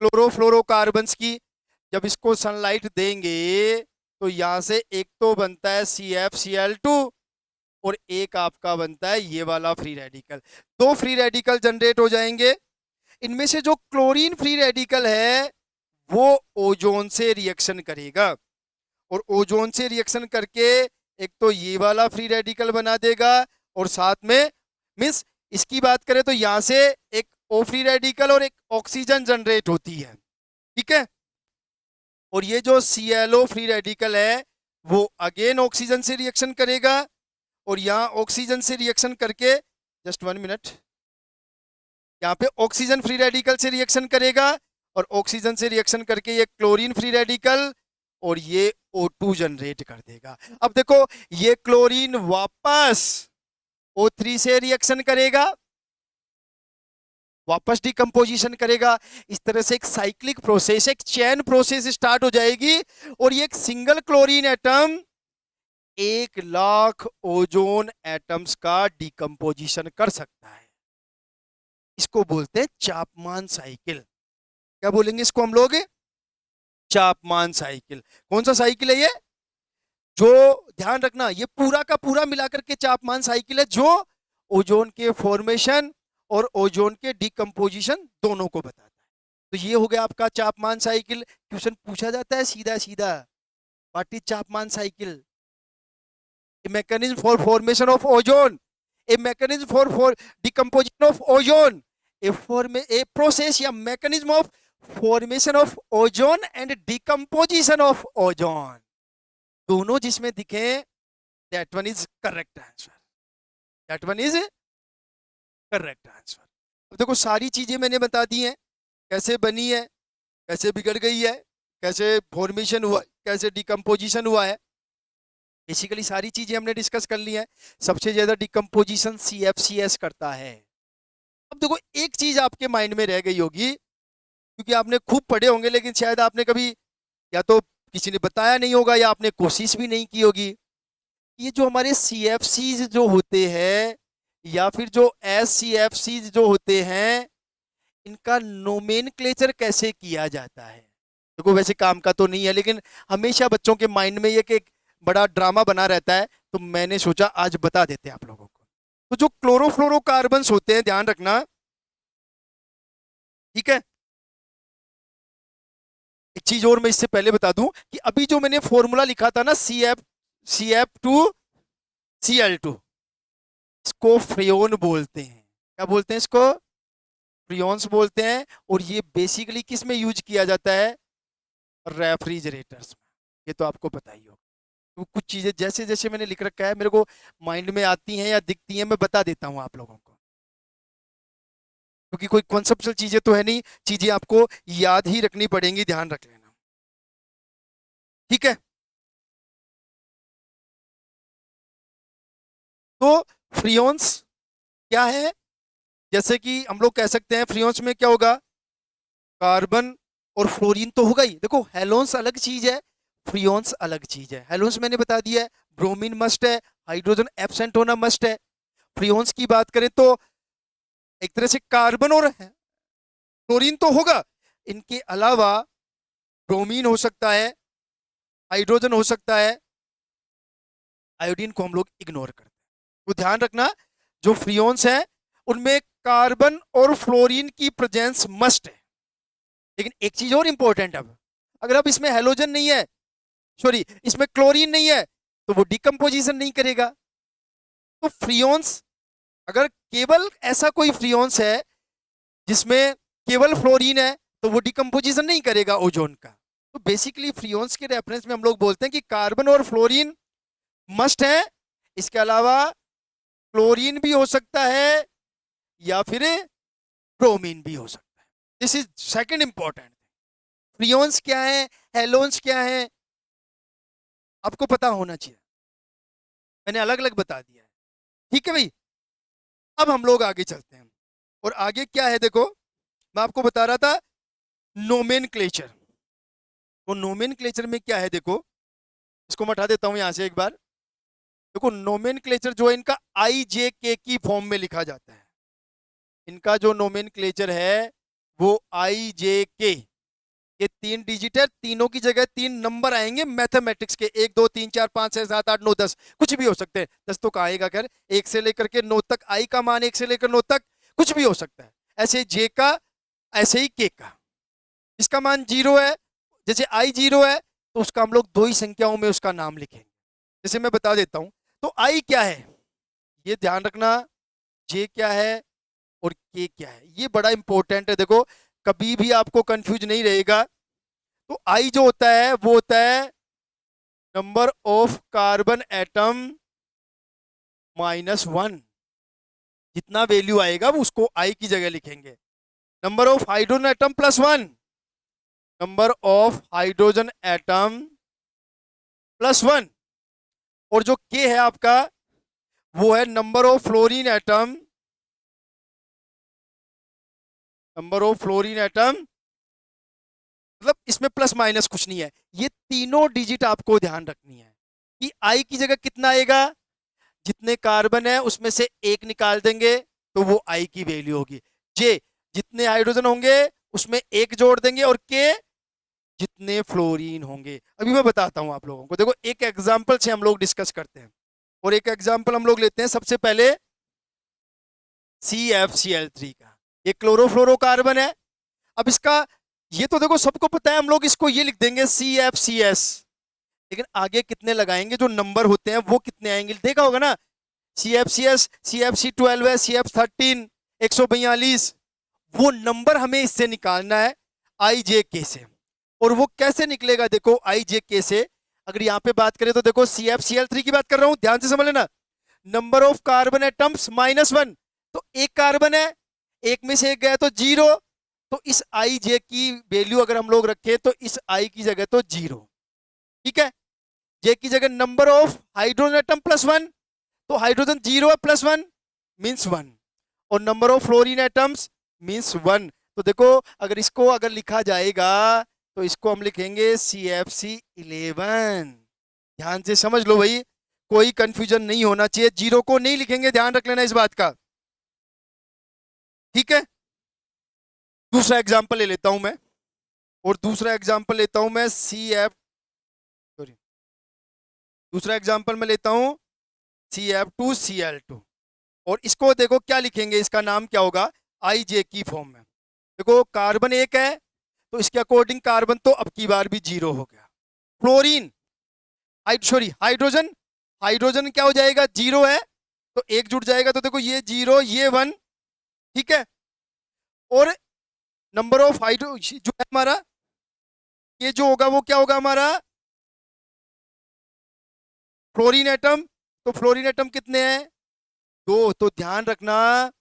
Speaker 1: क्लोरोफ्लोरोकार्बन्स की। जब इसको सनलाइट देंगे तो यहां से एक तो बनता है CFCl2, और एक आपका बनता है ये वाला फ्री रेडिकल। दो फ्री रेडिकल जनरेट हो जाएंगे। इनमें से जो क्लोरीन फ्री रेडिकल है वो ओजोन से रिएक्शन करेगा, और ओजोन से रिएक्शन करके एक तो ये वाला फ्री रेडिकल बना देगा, और साथ में मीन्स इसकी बात करें तो यहां से एक O फ्री रेडिकल और एक ऑक्सीजन जनरेट होती है। ठीक है, और ये जो ClO फ्री रेडिकल है वो अगेन ऑक्सीजन से रिएक्शन करेगा, और यहाँ ऑक्सीजन से रिएक्शन करके, जस्ट 1 मिनट, यहाँ पे ऑक्सीजन फ्री रेडिकल से रिएक्शन करेगा, और ऑक्सीजन से रिएक्शन करके ये क्लोरीन फ्री रेडिकल और ये O2 जनरेट कर देगा। अब देखो ये क्लोरीन वापस O3 से रिएक्शन करेगा, वापस डिकम्पोजिशन करेगा। इस तरह से एक साइक्लिक प्रोसेस, एक चेन प्रोसेस स्टार्ट हो जाएगी, और ये एक single chlorine atom 1 lakh ozone atoms का डिकम्पोजिशन कर सकता है। इसको बोलते हैं चापमान साइकिल। क्या बोलेंगे इसको हम लोग? चापमान साइकिल। कौन सा साइकिल है ये? जो, ध्यान रखना, ये पूरा का पूरा मिलाकर के चापमान साइकिल है, जो ओजोन के फॉर्मेशन और ओजोन के डिकम्पोजिशन दोनों को बताता है। तो ये हो गया आपका चापमान साइकिल। क्वेश्चन पूछा जाता है सीधा सीधा, what is Chapman cycle? A mechanism for formation of ozone, a mechanism for decomposition of ozone, a process या mechanism of formation of ozone and decomposition of ozone। दोनों जिसमें दिखे, that one is correct answer, that one is correct answer। अब देखो सारी चीजें मैंने बता दी हैं, कैसे बनी है, कैसे बिगड़ गई है, कैसे फॉर्मेशन हुआ, कैसे डिकम्पोजिशन हुआ है, बेसिकली सारी चीजें हमने डिस्कस कर ली हैं। सबसे ज्यादा डिकम्पोजिशन CFCS करता है। अब देखो एक चीज आपके माइंड में रह गई होगी, क्योंकि आपने खूब पढ़े होंगे, लेकिन शायद आपने कभी या तो किसी ने बताया नहीं होगा या आपने कोशिश भी नहीं की होगी। ये जो हमारे CFCs जो होते हैं या फिर जो SCFCs जो होते हैं, इनका नोमेनक्लेचर कैसे किया जाता है। देखो वैसे काम का तो नहीं है, लेकिन हमेशा बच्चों के माइंड में ये एक बड़ा ड्रामा बना रहता है, तो मैंने सोचा आज बता देते हैं आप लोगों को। तो जो क्लोरोफ्लोरोकार्बन्स होते हैं, ध्यान रखना, ठीक है। एक चीज और मैं इससे पहले बता दूं कि अभी जो मैंने फॉर्मूला लिखा था ना, CF2Cl2, इसको फ्रेयोन बोलते हैं। क्या बोलते हैं इसको? फ्रियोन्स बोलते हैं। और ये बेसिकली किस में यूज किया जाता है? रेफ्रिजरेटर्स में। ये तो आपको पता ही होगा। तो कुछ चीजें जैसे जैसे मैंने लिख रखा है मेरे को माइंड में आती हैं या दिखती हैं, मैं बता देता हूँ आप लोगों को, क्योंकि कोई कॉन्सेप्चुअल चीजें तो है नहीं, चीजें आपको याद ही रखनी पड़ेंगी, ध्यान रख लेना। ठीक है। तो फ्रियोन्स क्या है, जैसे कि हम लोग कह सकते हैं फ्रियोन्स में क्या होगा, कार्बन और फ्लोरीन तो होगा ही। देखो हेलोन्स अलग चीज है, फ्रियोन्स अलग चीज है। हेलोन्स मैंने बता दिया है, ब्रोमीन मस्ट है, हाइड्रोजन एब्सेंट होना मस्ट है। फ्रियोन्स की बात करें तो एक तरह से कार्बन और क्लोरीन तो होगा, इनके अलावा ब्रोमीन हो सकता है, हाइड्रोजन हो सकता है, आयोडीन को हम लोग इग्नोर करते हैं। तो ध्यान रखना, जो फ्रियोन्स हैं उनमें कार्बन और फ्लोरीन की प्रेजेंस मस्ट है। लेकिन एक चीज और इंपॉर्टेंट, अब अगर इसमें हेलोजन नहीं है, सॉरी इसमें क्लोरीन नहीं है, तो वो डिकम्पोजिशन नहीं करेगा। तो फ्रियोन्स, अगर केवल ऐसा कोई फ्रियोन्स है जिसमें केवल फ्लोरीन है, तो वो डिकम्पोजिशन नहीं करेगा ओजोन का। तो बेसिकली फ्रियोन्स के रेफरेंस में हम लोग बोलते हैं कि कार्बन और फ्लोरीन मस्ट है, इसके अलावा क्लोरीन भी हो सकता है या फिर ब्रोमीन भी हो सकता है। This is second important. Freons क्या है, हेलोन्स क्या है, आपको पता होना चाहिए, मैंने अलग अलग बता दिया है। ठीक है भाई, अब हम लोग आगे चलते हैं। और आगे क्या है देखो, मैं आपको बता रहा था नोमेनक्लेचर। तो नोमेनक्लेचर में क्या है देखो, इसको मैं हटा देता हूं यहां से एक बार। देखो नोमेनक्लेचर जो है इनका आई जे के की फॉर्म में लिखा जाता है। इनका जो नोमेनक्लेचर है वो आई जे के, ये 3 डिजिट है, तीनों की जगह 3 नंबर आएंगे मैथमेटिक्स के, 1 2 3 4 5 6 7 8 9 10, कुछ भी हो सकते हैं। 10 तो कहाँ आएगा, खैर 1 से लेकर के 9 तक, आई का मान 1 से लेकर 9 तक कुछ भी हो सकता है। ऐसे जे का, ऐसे ही के का, इसका मान 0 है, जैसे आई 0 है तो उसका हम लोग 2 ही संख्याओं में उसका नाम लिखेंगे। जैसे मैं बता देता हूं, तो आई क्या है ये ध्यान रखना, जे क्या है और के क्या है, ये बड़ा इंपॉर्टेंट है। देखो कभी भी आपको कंफ्यूज नहीं रहेगा। तो आई जो होता है वो होता है नंबर ऑफ कार्बन एटम -1, जितना वैल्यू आएगा वो उसको आई की जगह लिखेंगे। Number of hydrogen atom +1, number of hydrogen atom +1। और जो के है आपका वो है number of fluorine atom, number of fluorine atom, मतलब इसमें प्लस माइनस कुछ नहीं है, ये तीनों डिजिट आपको ध्यान रखनी है कि आई की जगह कितना आएगा, जितने कार्बन है उसमें से एक निकाल देंगे तो वो आई की वैल्यू होगी। जे जितने हाइड्रोजन होंगे उसमें एक जोड़ देंगे, और के जितने फ्लोरीन होंगे। अभी मैं बताता हूं आप लोगों को, देखो एक एग्जाम्पल से हम लोग डिस्कस करते हैं। और एक एग्जाम्पल हम लोग लेते हैं सबसे पहले CFCl3 का, ये क्लोरोफ्लोरोकार्बन है। अब इसका, ये तो देखो सबको पता है, हम लोग इसको ये लिख देंगे CFCS, लेकिन आगे कितने लगाएंगे, जो नंबर होते हैं वो कितने आएंगे देखा होगा ना, CFCS, CFC12 है, CF13, 142, वो नंबर हमें इससे निकालना है IJK से। और वो कैसे निकलेगा, देखो IJK से अगर यहाँ पे बात करें तो देखो CFCl3 की बात कर रहा हूं, ध्यान से समझ लेना। नंबर ऑफ कार्बन एटम्स -1, तो एक कार्बन है, एक में से एक गया तो 0, तो इस आई जे की वैल्यू अगर हम लोग रखें तो इस आई की जगह तो 0। ठीक है, जे की जगह नंबर ऑफ हाइड्रोजन एटम +1, तो हाइड्रोजन 0 है, +1 मीन्स 1, और number of fluorine atoms means 1। तो देखो अगर इसको अगर लिखा जाएगा तो इसको हम लिखेंगे CFC11। ध्यान से समझ लो भाई, कोई कंफ्यूजन नहीं होना चाहिए, 0 को नहीं लिखेंगे, ध्यान रख लेना इस बात का। ठीक है, दूसरा एग्जाम्पल ले लेता हूं मैं, और दूसरा एग्जाम्पल लेता हूं मैं सॉरी, दूसरा एग्जाम्पल मैं लेता हूं CF2Cl2। और इसको देखो क्या लिखेंगे, इसका नाम क्या होगा, IJ की फॉर्म में। देखो कार्बन एक है तो इसके अकॉर्डिंग कार्बन तो अब की बार भी 0 हो गया। फ्लोरीन, सॉरी हाइड्रोजन, हाइड्रोजन क्या हो जाएगा, 0 है तो एक जुड़ जाएगा, तो देखो ये 0 ये 1। ठीक है, और नंबर ऑफ हाइड्रो जो है हमारा, ये जो होगा वो क्या होगा हमारा फ्लोरीन एटम, तो फ्लोरीन एटम कितने हैं? 2। तो ध्यान रखना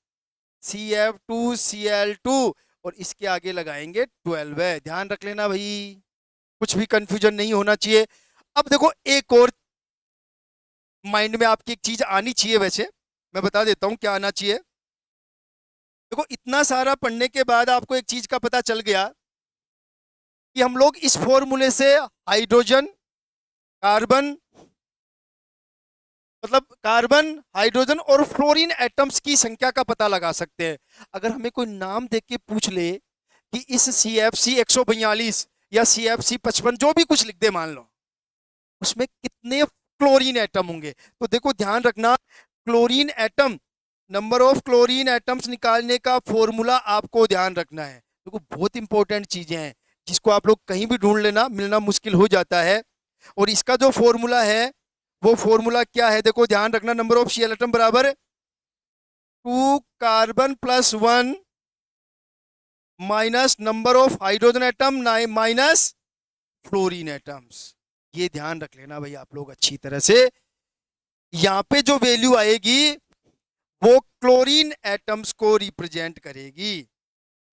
Speaker 1: CF2Cl2 और इसके आगे लगाएंगे 12 है, ध्यान रख लेना भाई, कुछ भी कंफ्यूजन नहीं होना चाहिए। अब देखो एक और माइंड में आपकी एक चीज आनी चाहिए, वैसे मैं बता देता हूं क्या आना चाहिए। देखो इतना सारा पढ़ने के बाद आपको एक चीज का पता चल गया कि हम लोग इस फॉर्मूले से हाइड्रोजन, कार्बन, मतलब कार्बन, हाइड्रोजन और फ्लोरीन एटम्स की संख्या का पता लगा सकते हैं। अगर हमें कोई नाम देख के पूछ ले कि इस CFC142 या CFC55 जो भी कुछ लिख दे मान लो, उसमें कितने क्लोरीन एटम होंगे, तो देखो ध्यान रखना chlorine atom, number of chlorine atoms निकालने का फॉर्मूला आपको ध्यान रखना है। देखो बहुत इंपॉर्टेंट चीजें हैं जिसको आप लोग कहीं भी ढूंढ लेना, मिलना मुश्किल हो जाता है। और इसका जो फॉर्मूला है वो फॉर्मूला क्या है, देखो ध्यान रखना, नंबर ऑफ Cl एटम बराबर 2 carbon minus number of hydrogen atom minus fluorine atoms. ये ध्यान रख लेना भाई आप लोग अच्छी तरह से। यहां पे जो वैल्यू आएगी वो क्लोरीन एटम्स को रिप्रेजेंट करेगी,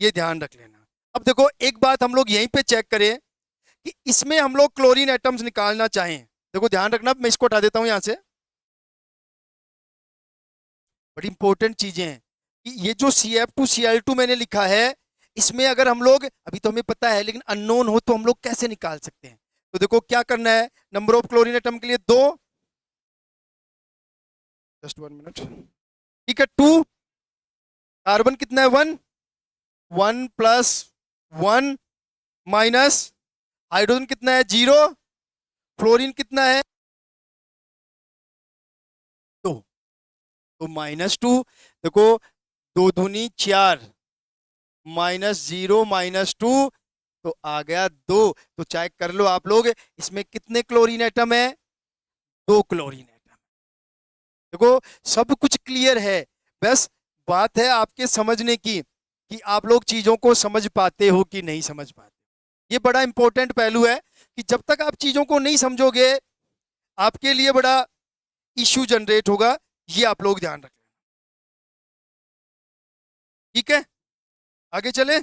Speaker 1: ये ध्यान रख लेना। अब देखो एक बात हम लोग यहीं पे चेक करें कि इसमें हम लोग क्लोरीन एटम्स निकालना चाहें, देखो ध्यान रखना, मैं इसको हटा देता हूं यहां से। बड़ी इंपॉर्टेंट चीजें हैं कि ये जो CF2Cl2 मैंने लिखा है, इसमें अगर हम लोग, अभी तो हमें पता है लेकिन अननोन हो तो हम लोग कैसे निकाल सकते हैं। तो देखो क्या करना है, नंबर ऑफ क्लोरीन एटम के लिए 2, जस्ट 1 मिनट, ठीक है, 2, कार्बन कितना है 1, 1+1 माइनस हाइड्रोजन कितना है 0, फ्लोरीन कितना है 2, तो -2, देखो 2 दूनी 4, -0 -2, तो आ गया 2। तो चेक कर लो आप लोग इसमें कितने क्लोरीन एटम है, 2 क्लोरीन एटम। देखो सब कुछ क्लियर है, बस बात है आपके समझने की कि आप लोग चीजों को समझ पाते हो कि नहीं समझ पाते। ये बड़ा इंपॉर्टेंट पहलू है कि जब तक आप चीजों को नहीं समझोगे आपके लिए बड़ा इश्यू जनरेट होगा, ये आप लोग ध्यान रखें, ठीक है। आगे चले,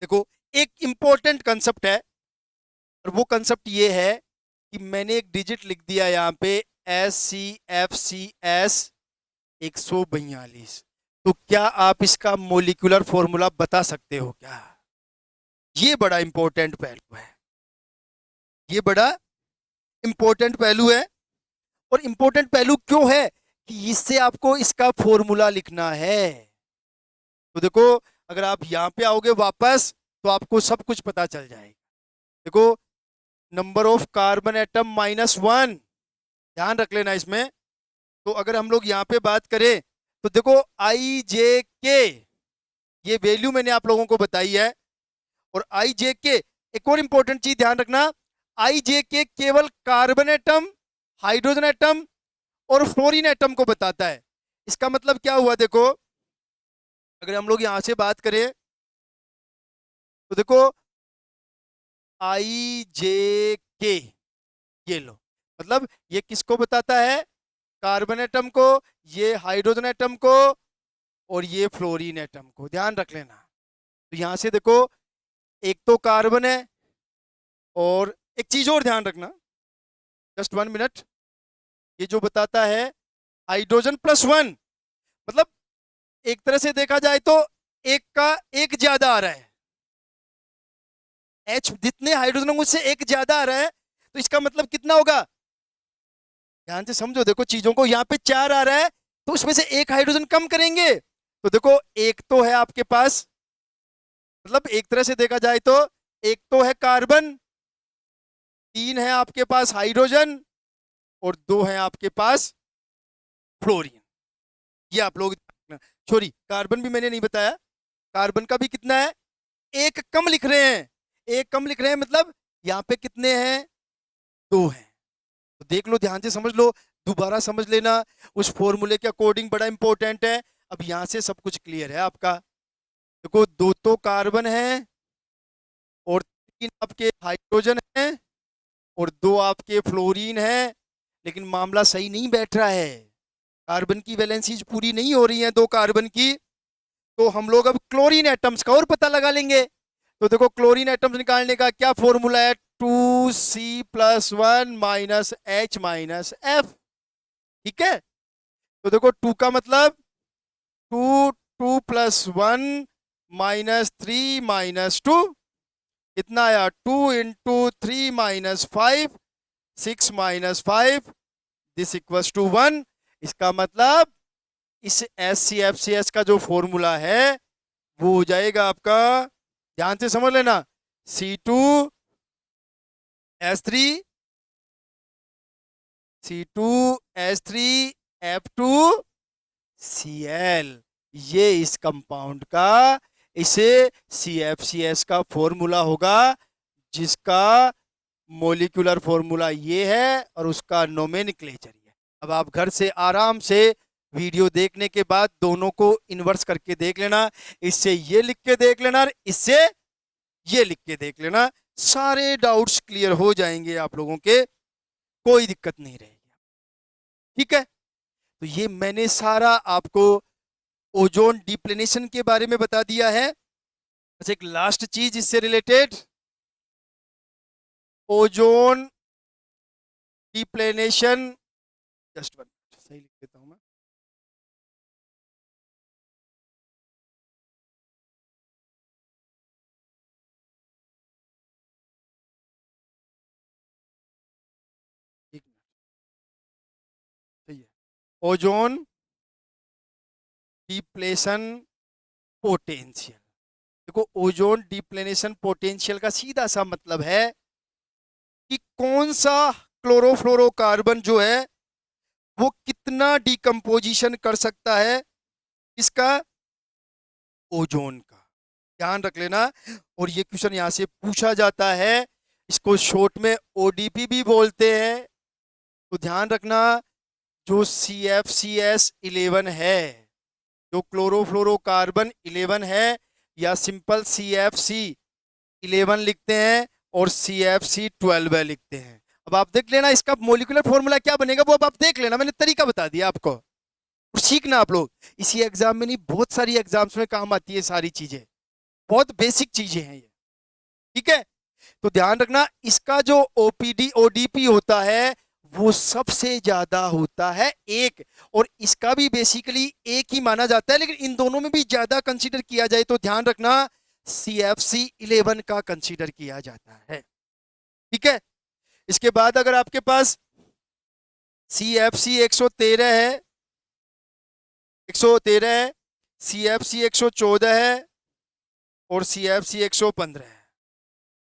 Speaker 1: देखो एक इंपॉर्टेंट कंसेप्ट है और वो कंसेप्ट ये है कि मैंने एक डिजिट लिख दिया यहाँ पे SCFCS142, तो क्या आप इसका मोलिकुलर फॉर्मूला बता सकते हो क्या? ये बड़ा इंपॉर्टेंट पहलू है, ये बड़ा इंपॉर्टेंट पहलू है। और इंपॉर्टेंट पहलू क्यों है कि इससे आपको इसका फॉर्मूला लिखना है। तो देखो अगर आप यहां पे आओगे वापस तो आपको सब कुछ पता चल जाएगा। देखो नंबर ऑफ कार्बन एटम -1, ध्यान रख लेना इसमें। तो अगर हम लोग यहाँ पे बात करें तो देखो IJK, ये वैल्यू मैंने आप लोगों को बताई है। और IJK, एक और इंपॉर्टेंट चीज ध्यान रखना, IJK केवल कार्बन एटम, हाइड्रोजन एटम और फ्लोरीन एटम को बताता है। इसका मतलब क्या हुआ, देखो अगर हम लोग यहां से बात करें तो देखो IJK, ये लो, मतलब ये किसको बताता है, कार्बन एटम को, ये हाइड्रोजन एटम को और ये फ्लोरीन एटम को, ध्यान रख लेना। तो यहां से देखो एक तो कार्बन है और एक चीज और ध्यान रखना, जस्ट 1 मिनट, ये जो बताता है हाइड्रोजन+1, मतलब एक तरह से देखा जाए तो एक का एक ज्यादा आ रहा है, H जितने हाइड्रोजन होंगे उससे एक ज्यादा आ रहा है, तो इसका मतलब कितना होगा, ध्यान से समझो, देखो चीजों को, यहाँ पे 4 आ रहा है तो उसमें से एक हाइड्रोजन कम करेंगे, तो देखो एक तो है आपके पास, मतलब एक तरह से देखा जाए तो एक तो है कार्बन, 3 है आपके पास हाइड्रोजन और 2 है आपके पास फ्लोरीन। ये आप लोग, सॉरी कार्बन भी मैंने नहीं बताया, कार्बन का भी कितना है, एक कम लिख रहे हैं, एक कम लिख रहे हैं, मतलब यहाँ पे कितने हैं, 2 हैं। तो देख लो ध्यान से समझ लो, दोबारा समझ लेना, उस फॉर्मूले के अकॉर्डिंग बड़ा इंपॉर्टेंट है। अब यहां से सब कुछ क्लियर है आपका। देखो 2 तो कार्बन है और 3 आपके हाइड्रोजन है और 2 आपके फ्लोरीन है, लेकिन मामला सही नहीं बैठ रहा है, कार्बन की वैलेंसीज पूरी नहीं हो रही है 2 कार्बन की। तो हम लोग अब क्लोरीन एटम्स का और पता लगा लेंगे। तो देखो क्लोरीन एटम्स निकालने का क्या फॉर्मूला है, 2C+1 -H-F। ठीक है, तो देखो 2 का मतलब 2, 2 + 1 -3 - 2 कितना आया, 2 × 3 - 5, 6 - 5, दिस इक्वल्स टू 1। इसका मतलब इस HCFCS का जो फॉर्मूला है वो हो जाएगा आपका, ध्यान से समझ लेना, C2H3 F2Cl। ये इस कंपाउंड का, इसे CFCS का फॉर्मूला होगा, जिसका मोलिकुलर फॉर्मूला ये है और उसका नोमेनक्लेचर ये है। अब आप घर से आराम से वीडियो देखने के बाद दोनों को इन्वर्स करके देख लेना, इससे ये लिख के देख लेना और इससे ये लिख के देख लेना, सारे डाउट्स क्लियर हो जाएंगे आप लोगों के, कोई दिक्कत नहीं रहेगी। ठीक है, तो ये मैंने सारा आपको ओजोन डिप्लेनेशन के बारे में बता दिया है। अच्छा, एक लास्ट चीज इससे रिलेटेड, ओजोन डिप्लेनेशन, जस्ट वन, सही लिख देता हूं मैं। एक मिनट, सही है, ओजोन डिप्लेशन पोटेंशियल। देखो ओजोन डिप्लेनेशन पोटेंशियल का सीधा सा मतलब है कि कौन सा क्लोरोफ्लोरोकार्बन जो है वो कितना डिकम्पोजिशन कर सकता है, इसका, ओजोन का। ध्यान रख लेना, और ये क्वेश्चन यहां से पूछा जाता है, इसको शॉर्ट में ओडीपी भी बोलते हैं। तो ध्यान रखना, जो CFCS11 है, जो क्लोरोफ्लोरोकार्बन 11 है, या सिंपल CFC11 लिखते हैं और CFC12 लिखते हैं। अब आप देख लेना इसका मोलिकुलर फॉर्मूला क्या बनेगा, वो अब आप देख लेना, मैंने तरीका बता दिया आपको, और सीखना आप लोग, इसी एग्जाम में नहीं बहुत सारी एग्जाम्स में काम आती है सारी चीजें, बहुत बेसिक चीजें हैं ये। ठीक है, तो ध्यान रखना, इसका जो ओपीडी ओडीपी होता है वो सबसे ज्यादा होता है 1, और इसका भी बेसिकली 1 ही माना जाता है, लेकिन इन दोनों में भी ज्यादा कंसीडर किया जाए तो ध्यान रखना CFC11 का कंसीडर किया जाता है। ठीक है, इसके बाद अगर आपके पास CFC 113 है, 113 है, CFC 114 है और CFC 115 है,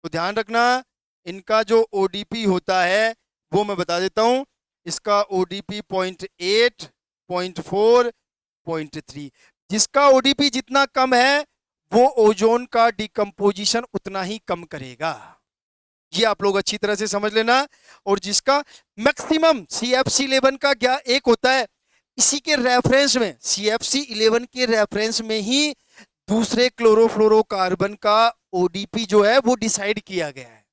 Speaker 1: तो ध्यान रखना इनका जो ओडीपी होता है वो मैं बता देता हूं, इसका ओडीपी 0.8, 0.4, 0.3। जिसका ओडीपी जितना कम है वो ओजोन का डिकम्पोजिशन उतना ही कम करेगा, ये आप लोग अच्छी तरह से समझ लेना। और जिसका मैक्सिमम CFC11 का क्या एक होता है, इसी के रेफरेंस में, CFC11 के रेफरेंस में ही दूसरे क्लोरोफ्लोरोकार्बन का ओडीपी जो है वो डिसाइड किया गया है।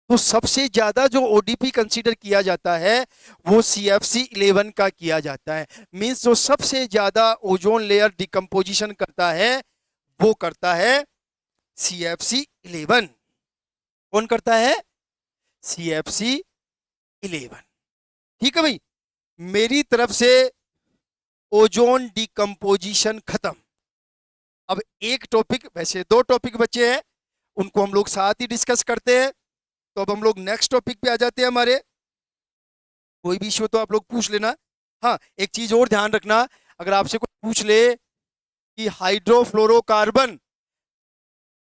Speaker 1: तो सबसे ज्यादा जो ओडीपी कंसीडर किया जाता है वो CFC11 का किया जाता है, मींस जो सबसे ज्यादा ओजोन लेयर डिकम्पोजिशन करता है वो करता है CFC11। कौन करता है, CFC11। ठीक है भाई, मेरी तरफ से ओजोन डिकम्पोजिशन खत्म। अब एक टॉपिक, वैसे 2 टॉपिक बचे हैं, उनको हम लोग साथ ही डिस्कस करते हैं। तो अब हम लोग नेक्स्ट टॉपिक पे आ जाते हैं हमारे, कोई भी इश्यू तो आप लोग पूछ लेना। हाँ, एक चीज और ध्यान रखना, अगर आपसे कोई पूछ ले कि हाइड्रोफ्लोरोकार्बन,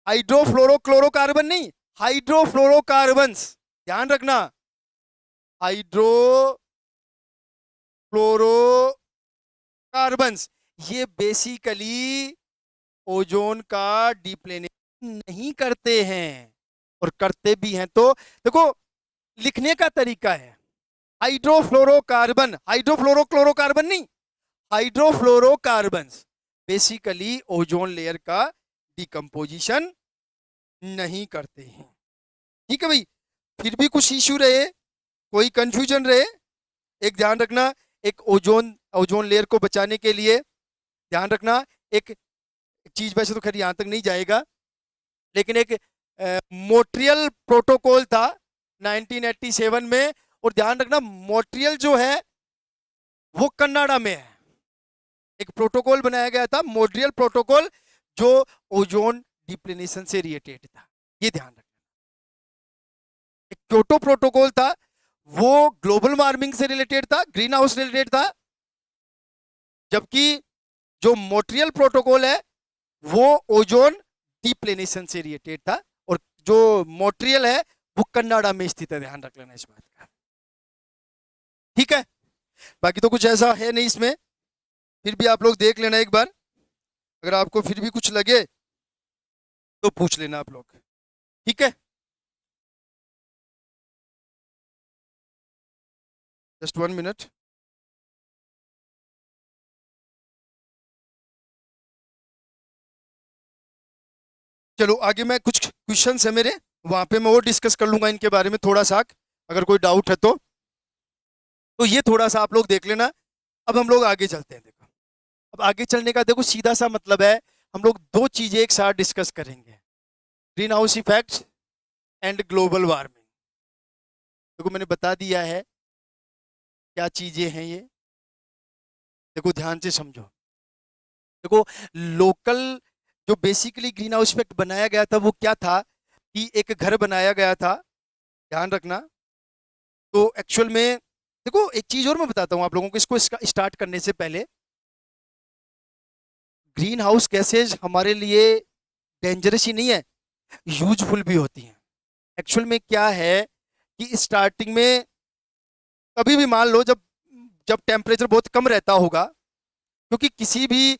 Speaker 1: हाइड्रोफ्लोरोक्लोरोकार्बन नहीं, हाइड्रोफ्लोरोकार्बन्स, ध्यान रखना, हाइड्रोफ्लोरोकार्बन्स, ये बेसिकली ओजोन का डिप्लेनेशन नहीं करते हैं, और करते भी हैं तो देखो लिखने का तरीका है, हाइड्रोफ्लोरोकार्बन, हाइड्रोफ्लोरोक्लोरोकार्बन नहीं, हाइड्रोफ्लोरोकार्बन्स बेसिकली ओजोन लेयर का डिकम्पोजिशन नहीं करते हैं। ठीक है भाई, फिर भी कुछ इश्यू रहे, कोई कंफ्यूजन रहे, एक ध्यान रखना, एक ओजोन ओजोन लेयर को बचाने के लिए ध्यान रखना, एक चीज वैसे तो खैर यहां तक नहीं जाएगा, लेकिन एक मोट्रियल प्रोटोकॉल था 1987 में। और ध्यान रखना मोट्रियल जो है वो कनाडा में है। एक प्रोटोकॉल बनाया गया था मोट्रियल प्रोटोकॉल, जो ओजोन डिप्लेनेशन से रिलेटेड था, ये ध्यान रखना। एक क्योटो प्रोटोकॉल था, वो ग्लोबल वार्मिंग से रिलेटेड था, ग्रीन हाउस रिलेटेड था, जबकि जो मोट्रियल प्रोटोकॉल है वो ओजोन डिप्लेनेशन से रिलेटेड था। और जो मोट्रियल है वो कनाडा में स्थित है, ध्यान रख लेना इस बात का, ठीक है। बाकी तो कुछ ऐसा है नहीं इसमें, फिर भी आप लोग देख लेना एक बार, अगर आपको फिर भी कुछ लगे तो पूछ लेना आप लोग, ठीक है। Just 1 minute. चलो आगे, मैं कुछ क्वेश्चंस है मेरे, वहां पे मैं और डिस्कस कर लूंगा इनके बारे में थोड़ा सा, अगर कोई डाउट है तो ये थोड़ा सा आप लोग देख लेना। अब हम लोग आगे चलते हैं। देखो अब आगे चलने का देखो सीधा सा मतलब है, हम लोग दो चीजें एक साथ डिस्कस करेंगे, green house effects and global warming. देखो मैंने बता दिया है क्या चीजें हैं ये, देखो ध्यान से समझो। देखो लोकल जो बेसिकली ग्रीन हाउस इफेक्ट बनाया गया था वो क्या था, कि एक घर बनाया गया था, ध्यान रखना। तो एक्चुअल में देखो एक चीज और मैं बताता हूँ आप लोगों को, इसको स्टार्ट करने से पहले, ग्रीन हाउस गैसेज हमारे लिए डेंजरस ही नहीं है, यूजफुल भी होती हैं। एक्चुअल में क्या है कि स्टार्टिंग में कभी भी मान लो, जब जब टेम्परेचर बहुत कम रहता होगा, क्योंकि किसी भी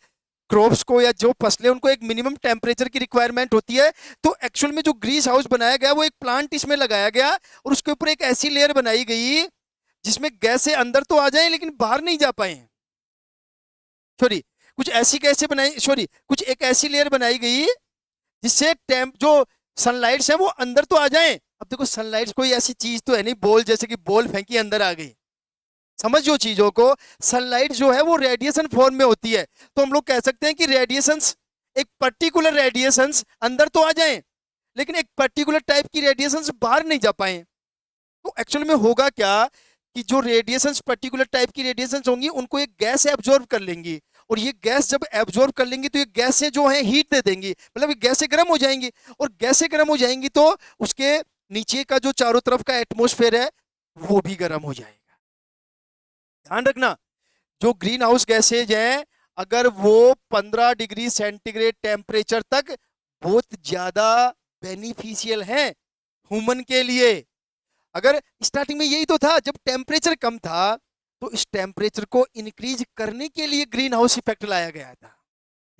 Speaker 1: क्रॉप्स को या जो फसलें उनको एक मिनिमम टेम्परेचर की रिक्वायरमेंट होती है, तो एक्चुअल में जो ग्रीस हाउस बनाया गया वो एक प्लांट इसमें लगाया गया, और उसके ऊपर एक ऐसी लेयर बनाई गई जिसमें गैसें अंदर तो आ जाएं लेकिन बाहर नहीं जा पाए। सॉरी, कुछ ऐसी गैसें बनाई, सॉरी कुछ एक ऐसी लेयर बनाई गई जिससे टेम्प जो सनलाइट्स है वो अंदर तो आ जाएं। अब देखो सनलाइट कोई ऐसी चीज तो है नहीं, बॉल जैसे कि बॉल फेंकी अंदर आ गई, समझो चीजों को। सनलाइट जो है वो रेडिएशन फॉर्म में होती है, तो हम लोग कह सकते हैं कि रेडिएशंस, एक पर्टिकुलर रेडिएशंस अंदर तो आ जाएं लेकिन एक पर्टिकुलर टाइप की रेडिएशंस बाहर नहीं जा पाए। तो एक्चुअल में होगा क्या कि जो रेडिएशंस पर्टिकुलर टाइप की रेडिएशंस होंगी उनको एक गैस एब्जॉर्ब कर लेंगी, और ये गैस जब एब्जॉर्ब कर लेंगी तो ये गैसें जो हैं हीट दे देंगी, मतलब ये गैसें गर्म हो जाएंगी, और गैसें गर्म हो जाएंगी तो उसके नीचे का जो चारों तरफ का एटमोस्फेयर है वो भी गर्म हो जाएगा। ध्यान रखना, जो ग्रीन हाउस गैसेज हैं अगर वो 15 डिग्री सेंटीग्रेड टेम्परेचर तक बहुत ज्यादा बेनिफिशियल हैं ह्यूमन के लिए। अगर स्टार्टिंग में यही तो था, जब टेम्परेचर कम था तो इस टेम्परेचर को इंक्रीज करने के लिए ग्रीन हाउस इफेक्ट लाया गया था,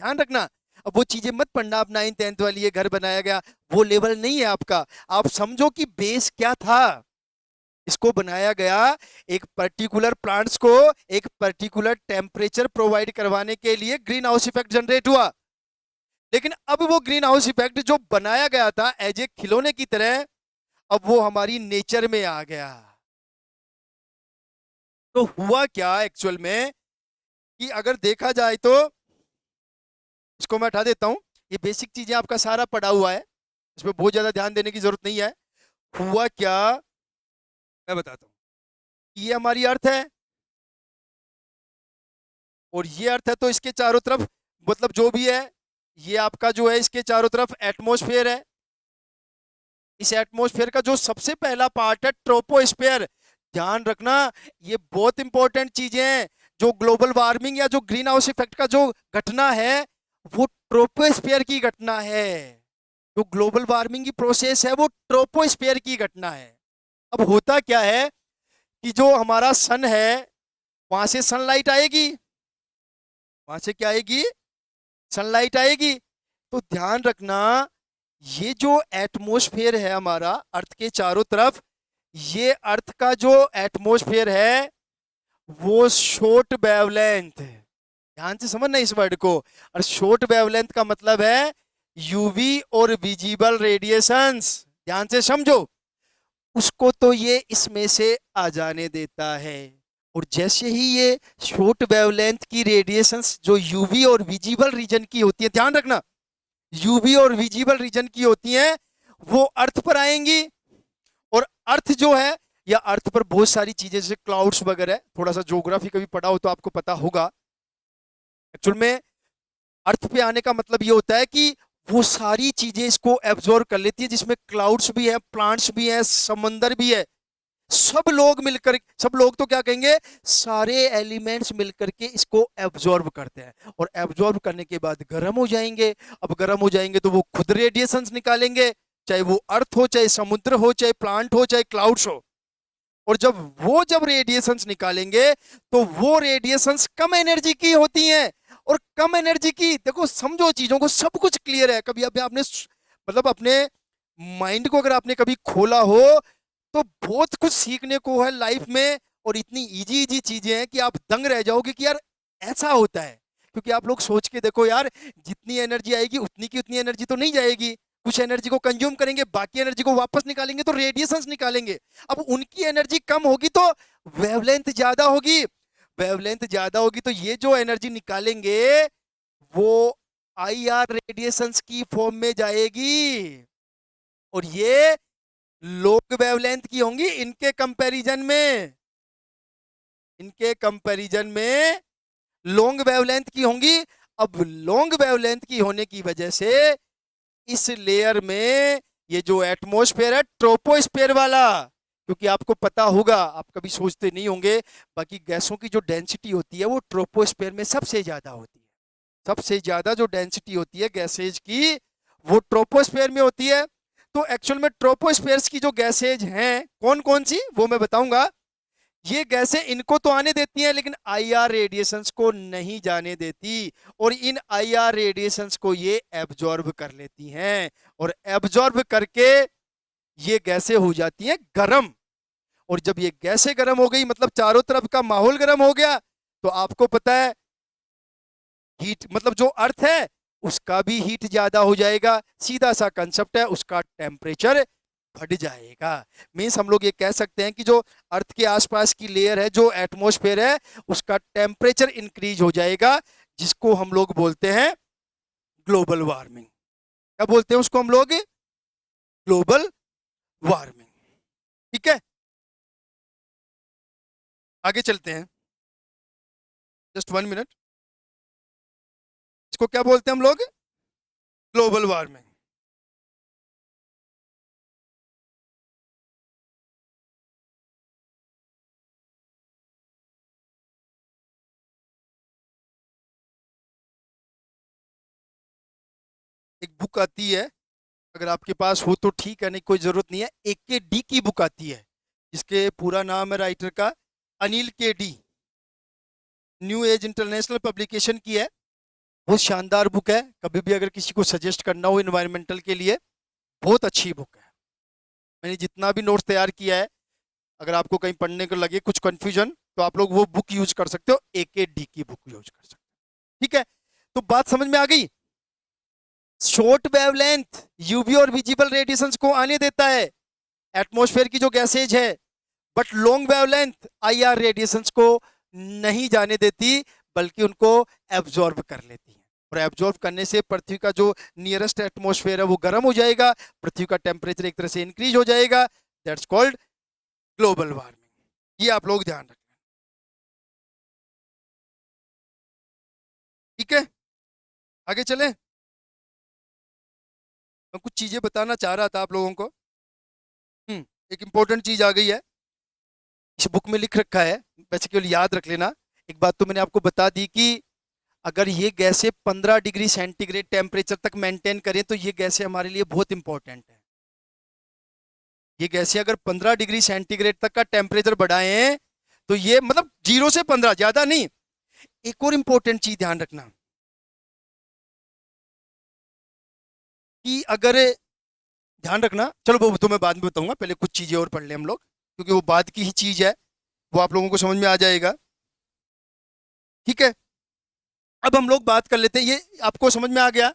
Speaker 1: ध्यान रखना। अब वो चीजें मत पढ़ना, आप 9th 10th वाली ये घर बनाया गया, वो लेवल नहीं है आपका। आप समझो कि बेस क्या था, इसको बनाया गया एक पर्टिकुलर प्लांट्स को एक पर्टिकुलर टेम्परेचर प्रोवाइड करवाने के लिए ग्रीन हाउस इफेक्ट जनरेट हुआ। लेकिन अब वो ग्रीन हाउस इफेक्ट जो बनाया गया था एज ए खिलौने की तरह, अब वो हमारी नेचर में आ गया। तो हुआ क्या एक्चुअल में कि अगर देखा जाए तो, इसको मैं हटा देता हूं, ये बेसिक चीजें आपका सारा पड़ा हुआ है, इसमें बहुत ज्यादा ध्यान देने की जरूरत नहीं है। हुआ क्या मैं बताता हूं, ये हमारी अर्थ है और ये अर्थ है, तो इसके चारों तरफ मतलब जो भी है ये आपका जो है इसके चारों तरफ एटमॉस्फेयर है। इस एटमॉस्फेयर का जो सबसे पहला पार्ट है ट्रोपोस्फेयर, ध्यान रखना ये बहुत इंपॉर्टेंट चीजें हैं। जो ग्लोबल वार्मिंग या जो ग्रीन हाउस इफेक्ट का जो घटना है वो ट्रोपोस्फेयर की घटना है। जो ग्लोबल वार्मिंग की प्रोसेस है वो ट्रोपोस्फेयर की घटना है। अब होता क्या है कि जो हमारा सन है वहां से सनलाइट आएगी, वहां से क्या आएगी, सनलाइट आएगी। तो ध्यान रखना ये जो एटमॉस्फेयर है हमारा अर्थ के चारों तरफ, ये अर्थ का जो एटमॉस्फेयर है वो शॉर्ट वेवलेंथ, ध्यान से समझना इस वर्ड को। और शॉर्ट वेवलेंथ का मतलब है यूवी और विजिबल रेडिएशंस, ध्यान से समझो। उसको तो ये इसमें से आ जाने देता है। और जैसे ही ये शॉर्ट वेवलेंथ की रेडिएशंस जो यूवी और विजिबल रीजन की होती है, ध्यान रखना, यूवी और विजिबल रीजन की होती हैं, वो अर्थ पर आएंगी। और अर्थ जो है, या अर्थ पर बहुत सारी चीजें जैसे क्लाउड्स वगैरह, थोड़ा सा ज्योग्राफी कभी पढ़ा हो तो आपको पता होगा। एक्चुअल में अर्थ पे आने का मतलब ये होता है कि वो सारी चीजें इसको एब्जॉर्व कर लेती है, जिसमें क्लाउड्स भी है, प्लांट्स भी है, समंदर भी है। सब लोग मिलकर, सब लोग तो क्या कहेंगे, सारे एलिमेंट्स मिलकर के इसको एब्जॉर्ब करते हैं, और एब्जॉर्ब करने के बाद गर्म हो जाएंगे। अब गर्म हो जाएंगे तो वो खुद रेडिएशंस निकालेंगे, चाहे वो अर्थ हो, चाहे समुद्र हो, चाहे प्लांट हो, चाहे क्लाउड्स हो। और जब रेडिएशंस निकालेंगे तो वो रेडिएशंस कम एनर्जी की होती हैं। और कम एनर्जी की, देखो समझो चीजों को, सब कुछ क्लियर है। कभी अभी आपने मतलब अपने माइंड को अगर आपने कभी खोला हो तो बहुत कुछ सीखने को है लाइफ में। और इतनी इजी इजी चीजें हैं कि आप दंग रह जाओगे कि यार ऐसा होता है। क्योंकि आप लोग सोच के देखो यार, जितनी एनर्जी आएगी उतनी की उतनी एनर्जी तो नहीं जाएगी। कुछ एनर्जी को कंज्यूम करेंगे, बाकी एनर्जी को वापस निकालेंगे तो रेडिएशंस निकालेंगे। अब उनकी एनर्जी कम होगी तो वेवलेंथ ज्यादा होगी। वेवलेंथ ज्यादा होगी तो ये जो एनर्जी निकालेंगे वो आईआर रेडिएशंस की फॉर्म में जाएगी। और ये लॉन्ग वेवलेंथ की होंगी इनके कंपैरिजन में। इनके कंपैरिजन में लॉन्ग वेवलेंथ की होंगी। अब लॉन्ग वेवलेंथ की होने की वजह से इस लेयर में ये जो एटमॉस्फेयर है ट्रोपोस्फेयर वाला, क्योंकि आपको पता होगा, आप कभी सोचते नहीं होंगे, बाकी गैसों की जो डेंसिटी होती है वो ट्रोपोस्फेयर में सबसे ज्यादा होती है। सबसे ज्यादा जो डेंसिटी होती है गैसेज की वो ट्रोपोस्फेयर में होती है। तो एक्चुअल में ट्रोपोस्फेयर्स की जो गैसेज हैं कौन कौन सी, वो मैं बताऊंगा। ये गैसें इनको तो आने देती हैं लेकिन आईआर रेडिएशंस को नहीं जाने देती। और इन आईआर रेडिएशंस को ये एब्जॉर्ब कर लेती हैं। और एब्जॉर्ब करके ये गैसें हो जाती हैं गर्म। और जब ये गैसें गर्म हो गई मतलब चारों तरफ का माहौल गर्म हो गया, तो आपको पता है हीट मतलब जो अर्थ है उसका भी हीट ज्यादा हो जाएगा। सीधा सा कंसेप्ट है, उसका टेम्परेचर बढ़ जाएगा। मीन्स हम लोग ये कह सकते हैं कि जो अर्थ के आसपास की लेयर है, जो एटमॉस्फेयर है, उसका टेम्परेचर इंक्रीज हो जाएगा, जिसको हम लोग बोलते हैं ग्लोबल वार्मिंग। क्या बोलते हैं उसको हम लोग, ग्लोबल वार्मिंग। ठीक है, आगे चलते हैं, जस्ट 1 मिनट। इसको क्या बोलते हैं हम लोग, ग्लोबल वार्मिंग। एक बुक आती है, अगर आपके पास हो तो ठीक है, नहीं कोई जरूरत नहीं है। AK डी की बुक आती है, जिसके पूरा नाम है राइटर का अनिल के D. New age international publication की है। बहुत शानदार बुक है, कभी भी अगर किसी को सजेस्ट करना हो इन्वायरमेंटल के लिए, बहुत अच्छी बुक है। मैंने जितना भी नोट्स तैयार किया है, अगर आपको कहीं पढ़ने को लगे कुछ कंफ्यूजन, तो आप लोग वो बुक यूज कर सकते हो, AK डी की बुक यूज कर सकते हो। ठीक है, तो बात समझ में आ गई। शॉर्ट वेवलेंथ यूवी और विजिबल रेडिएशंस को आने देता है, एटमॉस्फेयर की जो गैसेज है। But long wavelength IR radiations को नहीं जाने देती, बल्कि उनको एब्जॉर्ब कर लेती है। और एब्जॉर्ब करने से पृथ्वी का जो नियरेस्ट एटमॉस्फेयर है वो गर्म हो जाएगा, पृथ्वी का टेम्परेचर एक तरह से इंक्रीज हो जाएगा। That's called global warming. ये आप लोग ध्यान रखें। ठीक है, आगे चलें। मैं कुछ चीजें बताना चाह रहा था आप लोगों को। एक इंपॉर्टेंट चीज आ गई है, इस बुक में लिख रखा है, वैसे केवल याद रख लेना। एक बात तो मैंने आपको बता दी कि अगर ये गैसें 15 डिग्री सेंटीग्रेड टेम्परेचर तक मेंटेन करें तो ये गैसें हमारे लिए बहुत इंपॉर्टेंट है। ये गैसें अगर 15 डिग्री सेंटीग्रेड तक का टेम्परेचर बढ़ाएं तो ये मतलब 0 से 15, ज्यादा नहीं। एक और इंपॉर्टेंट चीज ध्यान रखना कि अगर, ध्यान रखना, चलो वो तो मैं बाद में बताऊंगा, पहले कुछ चीजें और पढ़ लें हम लोग, क्योंकि वो बाद की ही चीज है, वो आप लोगों को समझ में आ जाएगा। ठीक है, अब हम लोग बात कर लेते हैं, ये आपको समझ में आ गया।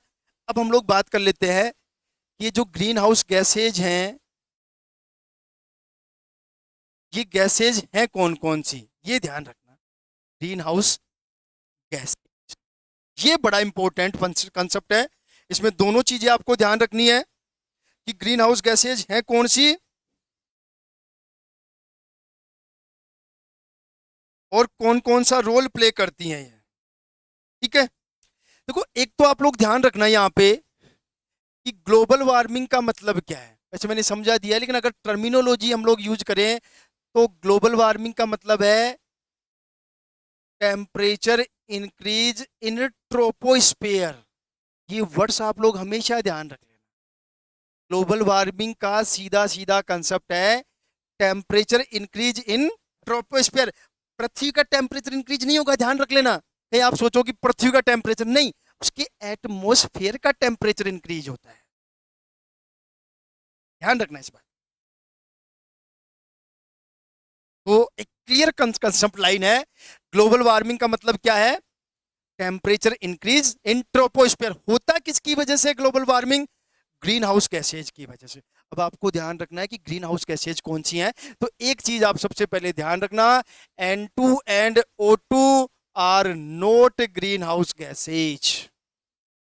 Speaker 1: अब हम लोग बात कर लेते हैं, ये जो ग्रीन हाउस गैसेज हैं ये गैसेज हैं कौन कौन सी, ये ध्यान रखना। ग्रीन हाउस गैस, ये बड़ा इंपॉर्टेंट कंसेप्ट है। इसमें दोनों चीजें आपको ध्यान रखनी है कि ग्रीन हाउस गैसेज हैं कौन सी और कौन कौन सा रोल प्ले करती हैं ये। ठीक है, देखो एक तो आप लोग ध्यान रखना यहाँ पे कि ग्लोबल वार्मिंग का मतलब क्या है। वैसे मैंने समझा दिया, लेकिन अगर टर्मिनोलॉजी हम लोग यूज करें तो ग्लोबल वार्मिंग का मतलब है टेम्परेचर इंक्रीज इन ट्रोपोस्फेयर। ये वर्ड्स आप लोग हमेशा ध्यान रख लेना। ग्लोबल वार्मिंग का सीधा सीधा कंसेप्ट है टेम्परेचर इंक्रीज इन ट्रोपोस्फेयर। पृथ्वी का टेम्परेचर इंक्रीज नहीं होगा, ध्यान रख लेना। कहीं आप सोचो कि पृथ्वी का टेम्परेचर नहीं, उसके एटमॉस्फेयर का टेम्परेचर इंक्रीज होता है, ध्यान रखना इस बात। तो एक क्लियर कंसेप्ट लाइन है, ग्लोबल वार्मिंग का मतलब क्या है, टेम्परेचर इंक्रीज इन ट्रोपोस्फेयर। होता किसकी वजह से global warming, green house gases की वजह से। अब आपको ध्यान रखना है कि ग्रीन हाउस गैसेज कौन सी हैं। तो एक चीज आप सबसे पहले ध्यान रखना, N2 and O2 are not greenhouse gases,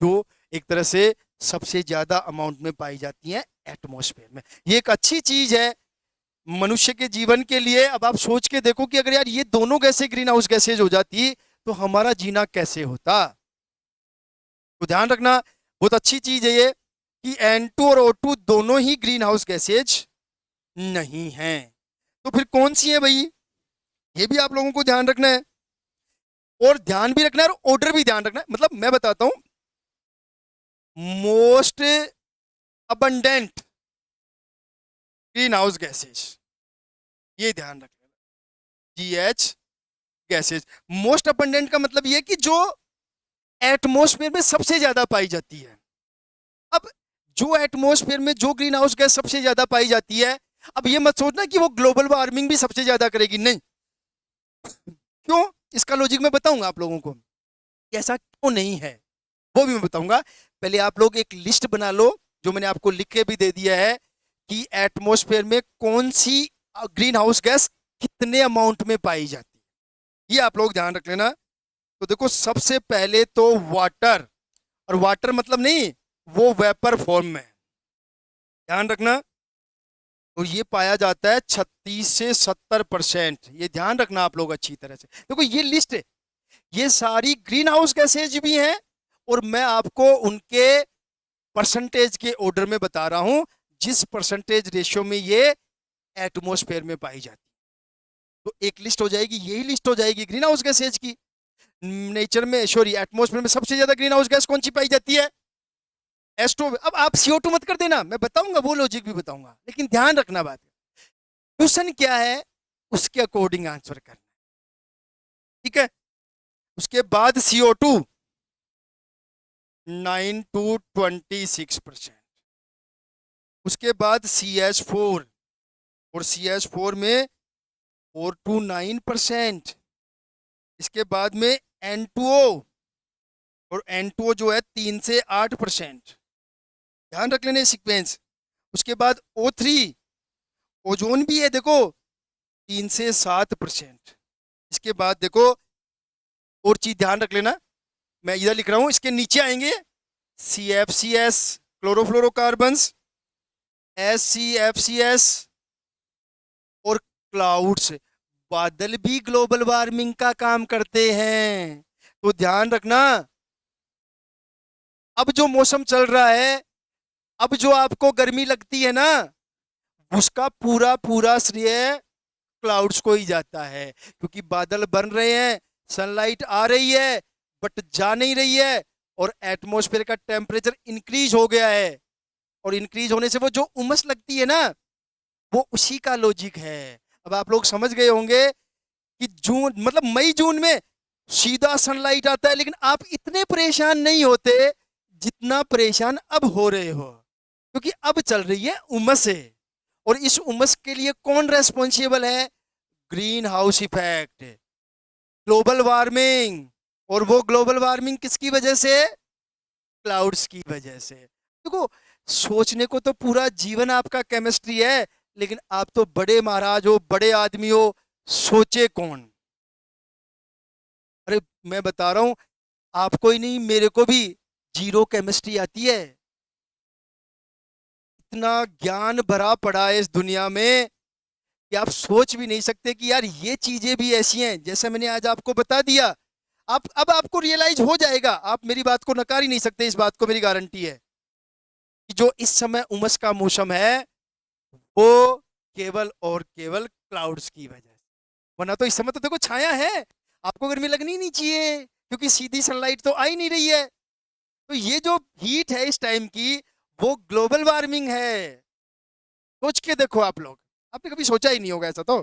Speaker 1: जो एक तरह से सबसे ज्यादा अमाउंट में पाई जाती हैं एटमॉस्फेयर में। ये एक अच्छी चीज है मनुष्य के जीवन के लिए। अब आप सोच के देखो कि अगर यार ये दोनों गैसें ग्रीन हाउस गैसेज हो जाती तो हमारा जीना कैसे होता। तो ध्यान रखना, बहुत अच्छी चीज है ये कि N2 और O2 दोनों ही ग्रीन हाउस गैसेज नहीं हैं। तो फिर कौन सी है भाई, ये भी आप लोगों को ध्यान रखना है, और ध्यान भी रखना है और ऑर्डर भी ध्यान रखना है। मतलब मैं बताता हूं, most abundant green house gases, ये ध्यान रखना, GH गैसेज। मोस्ट अबंडेंट का मतलब ये कि जो एटमॉस्फेयर में सबसे ज्यादा पाई जाती है। अब जो एटमॉस्फेयर में जो ग्रीन हाउस गैस सबसे ज्यादा पाई जाती है, अब ये मत सोचना कि वो ग्लोबल वार्मिंग भी सबसे ज्यादा करेगी, नहीं। क्यों, इसका लॉजिक मैं बताऊंगा आप लोगों को, ऐसा क्यों नहीं है वो भी मैं बताऊंगा। पहले आप लोग एक लिस्ट बना लो, जो मैंने आपको लिख के भी दे दिया है कि एटमॉस्फेयर में कौन सी ग्रीन हाउस गैस कितने अमाउंट में पाई जाती है, ये आप लोग ध्यान रख लेना। तो देखो सबसे पहले तो वाटर, और वाटर मतलब नहीं वो वेपर फॉर्म में, ध्यान रखना। तो ये पाया जाता है 36 से 70%, ये ध्यान रखना आप लोग अच्छी तरह से। देखो ये लिस्ट है, ये सारी ग्रीन हाउस गैसेज भी हैं, और मैं आपको उनके परसेंटेज के ऑर्डर में बता रहा हूं, जिस परसेंटेज रेशियो में ये एटमॉस्फेयर में पाई जाती। तो एक लिस्ट हो जाएगी, यही लिस्ट हो जाएगी ग्रीन हाउस गैसेज की। नेचर में सॉरी एटमॉस्फेयर में सबसे ज्यादा ग्रीन हाउस गैस कौन सी पाई जाती है, एस्टो। अब आप CO2 मत कर देना, मैं बताऊंगा वो लॉजिक भी बताऊंगा, लेकिन ध्यान रखना बात, क्वेश्चन क्या है उसके अकॉर्डिंग आंसर करना, ठीक है। उसके बाद CO2 9 to 26%, उसके बाद CH4, और CH4 में 4 to 9%, इसके बाद में N2O, और N2O जो है 3 से 8%, ध्यान रख लेने सीक्वेंस। उसके बाद O3, ओजोन भी है देखो 3 से 7%। इसके बाद देखो और चीज ध्यान रख लेना, मैं इधर लिख रहा हूं, इसके नीचे आएंगे CFCS क्लोरोफ्लोरोकार्बन्स, SCFCS और क्लाउड्स। बादल भी ग्लोबल वार्मिंग का काम करते हैं, तो ध्यान रखना। अब जो मौसम चल रहा है, अब जो आपको गर्मी लगती है ना, उसका पूरा पूरा श्रेय क्लाउड्स को ही जाता है, क्योंकि बादल बन रहे हैं, सनलाइट आ रही है बट जा नहीं रही है, और एटमॉस्फेयर का टेम्परेचर इंक्रीज हो गया है, और इंक्रीज होने से वो जो उमस लगती है ना, वो उसी का लॉजिक है। अब आप लोग समझ गए होंगे कि जून मतलब मई जून में सीधा सनलाइट आता है, लेकिन आप इतने परेशान नहीं होते जितना परेशान अब हो रहे हो, क्योंकि अब चल रही है उमस है, और इस उमस के लिए कौन रेस्पॉन्सिबल है, green house effect, global warming. और वो ग्लोबल वार्मिंग किसकी वजह से, क्लाउड्स की वजह से। देखो सोचने को तो पूरा जीवन आपका केमिस्ट्री है, लेकिन आप तो बड़े महाराज हो, बड़े आदमी हो, सोचे कौन? अरे मैं बता रहा हूं, आपको ही नहीं, मेरे को भी जीरो केमिस्ट्री आती है। इतना ज्ञान भरा पड़ा है इस दुनिया में कि आप सोच भी नहीं सकते कि यार ये चीजें भी ऐसी हैं, जैसे मैंने आज आपको बता दिया। आप अब आपको रियलाइज हो जाएगा, आप मेरी बात को नकार ही नहीं सकते, इस बात को मेरी गारंटी है कि जो इस समय उमस का मौसम है वो केवल और केवल क्लाउड्स की वजह से। वरना तो इस समय तो देखो छाया है, आपको गर्मी लगनी ही नहीं चाहिए, क्योंकि सीधी सनलाइट तो आ ही नहीं रही है। तो ये जो हीट है इस टाइम की, वो ग्लोबल वार्मिंग है। सोच के देखो आप लोग, आपने कभी सोचा ही नहीं होगा ऐसा तो।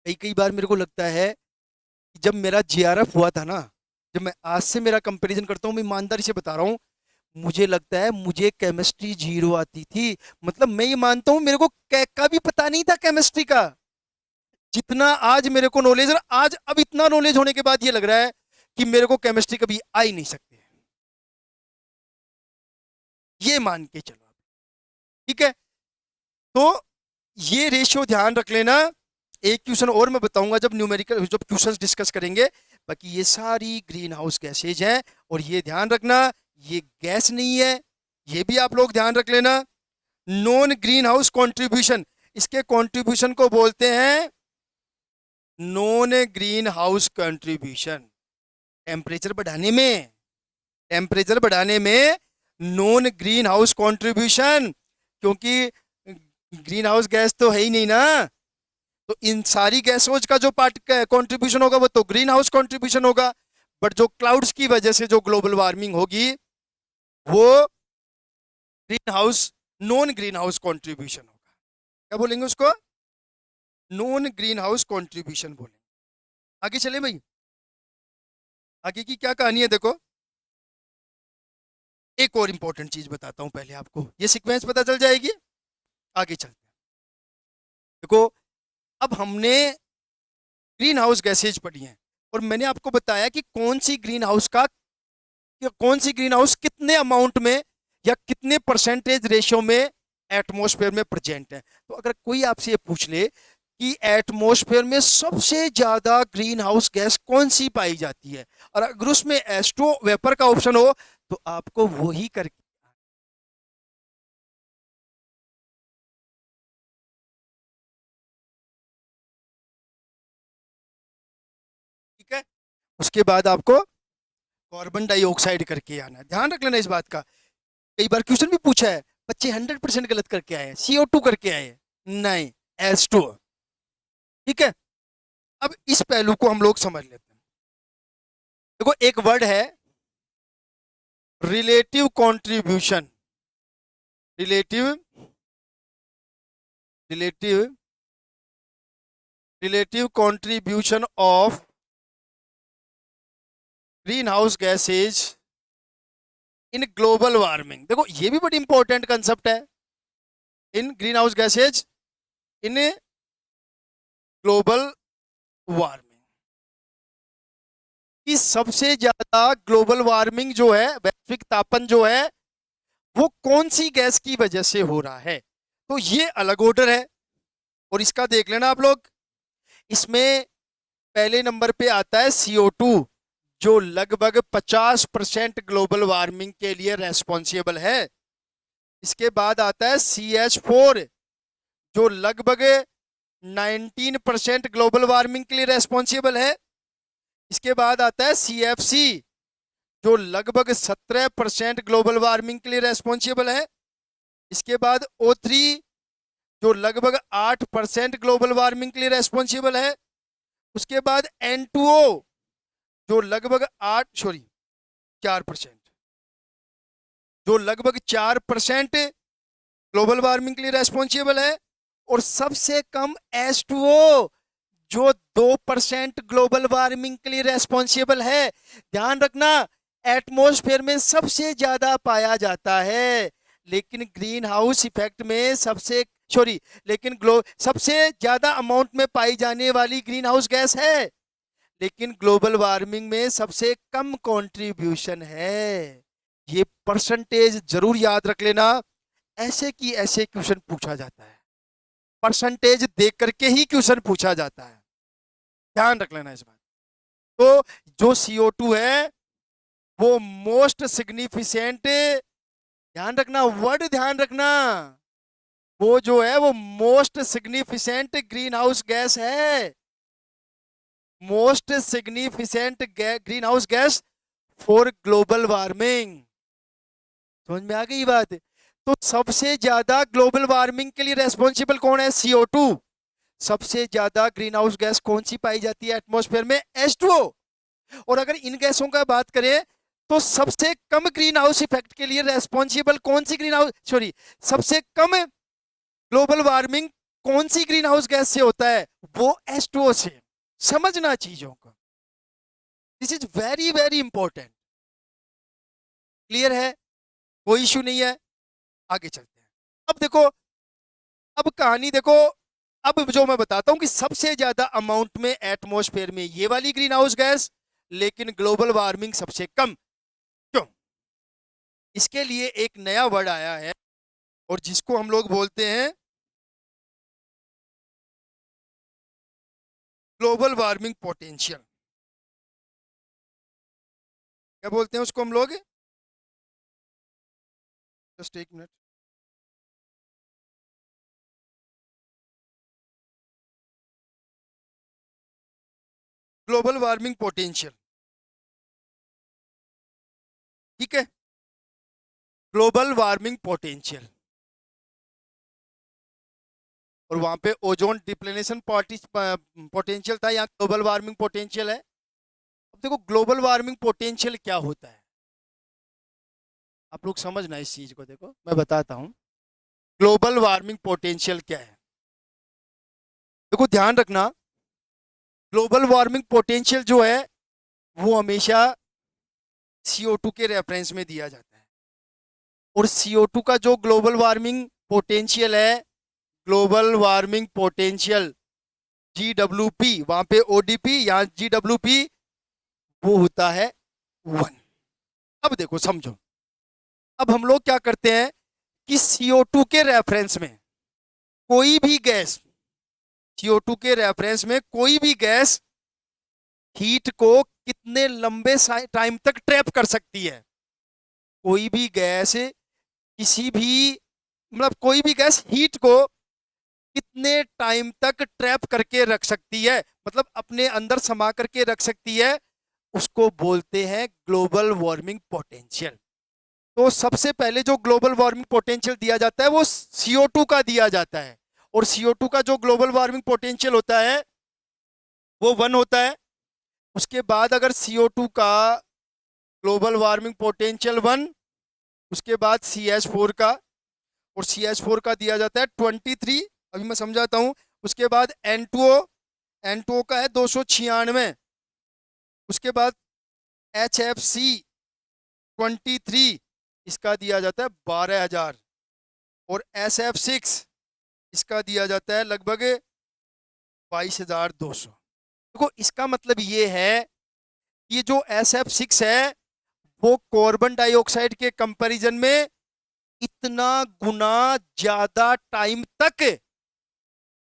Speaker 1: कई कई बार मेरे को लगता है कि जब मेरा जेआरएफ हुआ था ना, जब मैं आज से मेरा कंपैरिजन करता हूँ, मैं ईमानदारी से बता रहा हूँ, मुझे लगता है मुझे केमिस्ट्री जीरो आती थी। मतलब मैं ये मानता हूँ मेरे को का भी पता नहीं था केमिस्ट्री का, जितना आज मेरे को नॉलेज है आज। अब इतना नॉलेज होने के बाद ये लग रहा है कि मेरे को केमिस्ट्री कभी आ ही नहीं सकती, ये मान के चलो आप। ठीक है, तो ये रेशियो ध्यान रख लेना। एक क्वेश्चन और मैं बताऊंगा जब न्यूमेरिकल, जब क्वेश्चंस डिस्कस करेंगे। बाकी ये सारी ग्रीन हाउस गैसेज हैं, और ये ध्यान रखना ये गैस नहीं है, ये भी आप लोग ध्यान रख लेना। नॉन ग्रीन हाउस कॉन्ट्रीब्यूशन, इसके कॉन्ट्रीब्यूशन को बोलते हैं non green house contribution. Temperature बढ़ाने में, टेम्परेचर बढ़ाने में नॉन ग्रीन हाउस कॉन्ट्रीब्यूशन, क्योंकि ग्रीन हाउस गैस तो है ही नहीं ना। तो इन सारी गैसों का जो पार्ट कंट्रीब्यूशन होगा वो तो ग्रीन हाउस कंट्रीब्यूशन होगा। बट जो क्लाउड्स की वजह से जो ग्लोबल वार्मिंग होगी वो green house, non green house contribution होगा। क्या बोलेंगे उसको? नॉन ग्रीन हाउस कंट्रीब्यूशन बोलेंगे। आगे चले भाई, आगे की क्या कहानी है देखो। एक और इंपॉर्टेंट चीज बताता हूं पहले आपको, ये सीक्वेंस पता चल जाएगी। आगे चलते हैं, देखो अब हमने ग्रीन हाउस गैसेज पढ़ी हैं, और मैंने आपको बताया कि कौन सी ग्रीन हाउस का, कौन सी ग्रीन हाउस कितने अमाउंट में या कितने परसेंटेज रेशियो में एटमॉस्फेयर में प्रेजेंट है। तो अगर कोई आपसे ये पूछ ले कि एटमॉस्फेयर में सबसे ज्यादा ग्रीन हाउस गैस कौन सी पाई जाती है, और अगर उसमें एस्ट्रो वेपर का ऑप्शन हो, तो आपको वो ही करके, ठीक है, उसके बाद आपको कार्बन डाइऑक्साइड करके आना है। ध्यान रख लेना इस बात का, कई बार क्वेश्चन भी पूछा है, बच्चे 100% गलत करके आए हैं, CO2 करके आए हैं, नहीं, S2। ठीक है, अब इस पहलू को हम लोग समझ लेते हैं। देखो एक वर्ड है relative contribution, relative, relative, relative contribution of green house gases in global warming. देखो ये भी बड़ी इंपॉर्टेंट कंसेप्ट है, इन green house gases in global warming. कि सबसे ज्यादा ग्लोबल वार्मिंग जो है, वैश्विक तापन जो है, वो कौन सी गैस की वजह से हो रहा है। तो ये अलग ऑर्डर है, और इसका देख लेना आप लोग। इसमें पहले नंबर पे आता है CO2, जो लगभग 50% ग्लोबल वार्मिंग के लिए रेस्पॉन्सिबल है। इसके बाद आता है CH4, जो लगभग 19% ग्लोबल वार्मिंग के लिए रेस्पॉन्सिबल है। इसके बाद आता है CFC, जो लगभग 17% ग्लोबल वार्मिंग के लिए रेस्पॉन्सिबल है। इसके बाद O3, जो लगभग 8% ग्लोबल वार्मिंग के लिए रेस्पॉन्सिबल है। उसके बाद N2O, जो लगभग 4%, जो लगभग 4% ग्लोबल वार्मिंग के लिए रेस्पॉन्सिबल है। और सबसे कम H2O, जो 2% ग्लोबल वार्मिंग के लिए रेस्पॉन्सिबल है। ध्यान रखना, एटमॉस्फेयर में सबसे ज्यादा पाया जाता है, लेकिन ग्रीन हाउस इफेक्ट में सबसे, सॉरी, लेकिन सबसे ज्यादा अमाउंट में पाई जाने वाली ग्रीन हाउस गैस है, लेकिन ग्लोबल वार्मिंग में सबसे कम कंट्रीब्यूशन है। ये परसेंटेज जरूर याद रख लेना। ऐसे की ऐसे क्वेश्चन पूछा जाता है, परसेंटेज देख करके ही क्वेश्चन पूछा जाता है, ध्यान रख लेना इस बात। तो जो CO2 है वो मोस्ट सिग्निफिकेंट, ध्यान रखना वर्ड, ध्यान रखना, वो जो है वो most significant greenhouse gas है, most significant greenhouse gas for global warming. समझ में आ गई बात? तो सबसे ज्यादा ग्लोबल वार्मिंग के लिए रेस्पॉन्सिबल कौन है? CO2। सबसे ज्यादा ग्रीन हाउस गैस कौन सी पाई जाती है एटमॉस्फेयर में? H2O। और अगर इन गैसों का बात करें तो सबसे कम ग्रीन हाउस इफेक्ट के लिए रेस्पॉन्सिबल कौन सी ग्रीन हाउस, सॉरी, सबसे कम ग्लोबल वार्मिंग कौन सी ग्रीन हाउस गैस से होता है? वो H2O से। समझना चीजों को, this is very very important. Clear है? कोई इश्यू नहीं है, आगे चलते हैं। अब देखो, अब कहानी देखो, अब जो मैं बताता हूं कि सबसे ज्यादा अमाउंट में एटमॉस्फेयर में ये वाली ग्रीन हाउस गैस, लेकिन ग्लोबल वार्मिंग सबसे कम, क्यों? इसके लिए एक नया वर्ड आया है और जिसको हम लोग बोलते हैं ग्लोबल वार्मिंग पोटेंशियल। क्या बोलते हैं उसको हम लोग? जस्ट एक मिनट। ग्लोबल वार्मिंग पोटेंशियल, ठीक है, ग्लोबल वार्मिंग पोटेंशियल। और वहां पे ओजोन डिप्लेनेशन पोटेंशियल था, यहाँ ग्लोबल वार्मिंग पोटेंशियल है। अब देखो ग्लोबल वार्मिंग पोटेंशियल क्या होता है, आप लोग समझना इस चीज को। देखो मैं बताता हूं ग्लोबल वार्मिंग पोटेंशियल क्या है। देखो ध्यान रखना, ग्लोबल वार्मिंग पोटेंशियल जो है वो हमेशा CO2 के रेफरेंस में दिया जाता है। और CO2 का जो ग्लोबल वार्मिंग पोटेंशियल है, ग्लोबल वार्मिंग पोटेंशियल GWP, वहां पे ODP, यहाँ GWP, वो होता है 1। अब देखो समझो, अब हम लोग क्या करते हैं कि CO2 के रेफरेंस में कोई भी गैस, CO2 के रेफरेंस में कोई भी गैस हीट को कितने लंबे टाइम तक ट्रैप कर सकती है? कोई भी गैस किसी भी, मतलब कोई भी गैस हीट को कितने टाइम तक ट्रैप करके रख सकती है, मतलब अपने अंदर समा करके रख सकती है, उसको बोलते हैं ग्लोबल वार्मिंग पोटेंशियल। तो सबसे पहले जो ग्लोबल वार्मिंग पोटेंशियल दिया जाता है वो CO2 का दिया जाता है। और CO2 का जो ग्लोबल वार्मिंग पोटेंशियल होता है वो 1 होता है। उसके बाद अगर CO2 का ग्लोबल वार्मिंग पोटेंशियल 1, उसके बाद CH4 का, और CH4 का दिया जाता है 23, अभी मैं समझाता हूं। उसके बाद N2O, N2O का है 296। उसके बाद HFC 23, इसका दिया जाता है 12,000। और SF6 इसका दिया जाता है लगभग 22,200। देखो इसका मतलब ये है, ये जो SF6 है वो कार्बन डाइऑक्साइड के कंपैरिजन में इतना गुना ज्यादा टाइम तक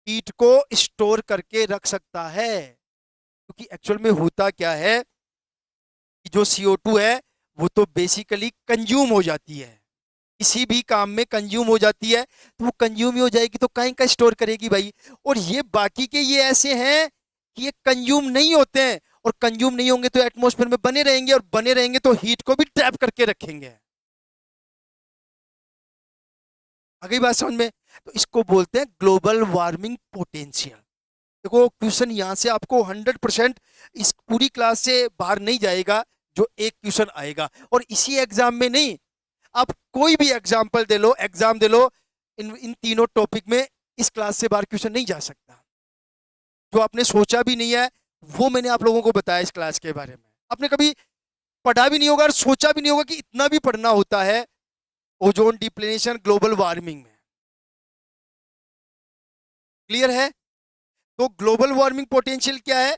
Speaker 1: हीट को स्टोर करके रख सकता है। क्योंकि एक्चुअल में होता क्या है कि जो CO2 है वो तो बेसिकली कंज्यूम हो जाती है, किसी भी काम में कंज्यूम हो जाती है, तो वो कंज्यूम ही हो जाएगी तो कहीं का स्टोर करेगी भाई। और ये बाकी के ये ऐसे हैं कि ये कंज्यूम नहीं होते हैं, और कंज्यूम नहीं होंगे तो एटमॉस्फेयर में बने रहेंगे, और बने रहेंगे तो हीट को भी ट्रैप करके रखेंगे। आ गई बात समझ में? तो इसको बोलते हैं ग्लोबल वार्मिंग पोटेंशियल। देखो क्वेश्चन यहां से आपको 100% इस पूरी क्लास से बाहर नहीं जाएगा, जो एक क्वेश्चन आएगा, और इसी एग्जाम में नहीं, आप कोई भी एग्जाम्पल दे लो, एग्जाम दे लो, इन तीनों टॉपिक में इस क्लास से बाहर क्वेश्चन नहीं जा सकता। जो आपने सोचा भी नहीं है वो मैंने आप लोगों को बताया इस क्लास के बारे में। आपने कभी पढ़ा भी नहीं होगा और सोचा भी नहीं होगा कि इतना भी पढ़ना होता है ओजोन डिप्लेशन ग्लोबल वार्मिंग में। क्लियर है? तो ग्लोबल वार्मिंग पोटेंशियल क्या है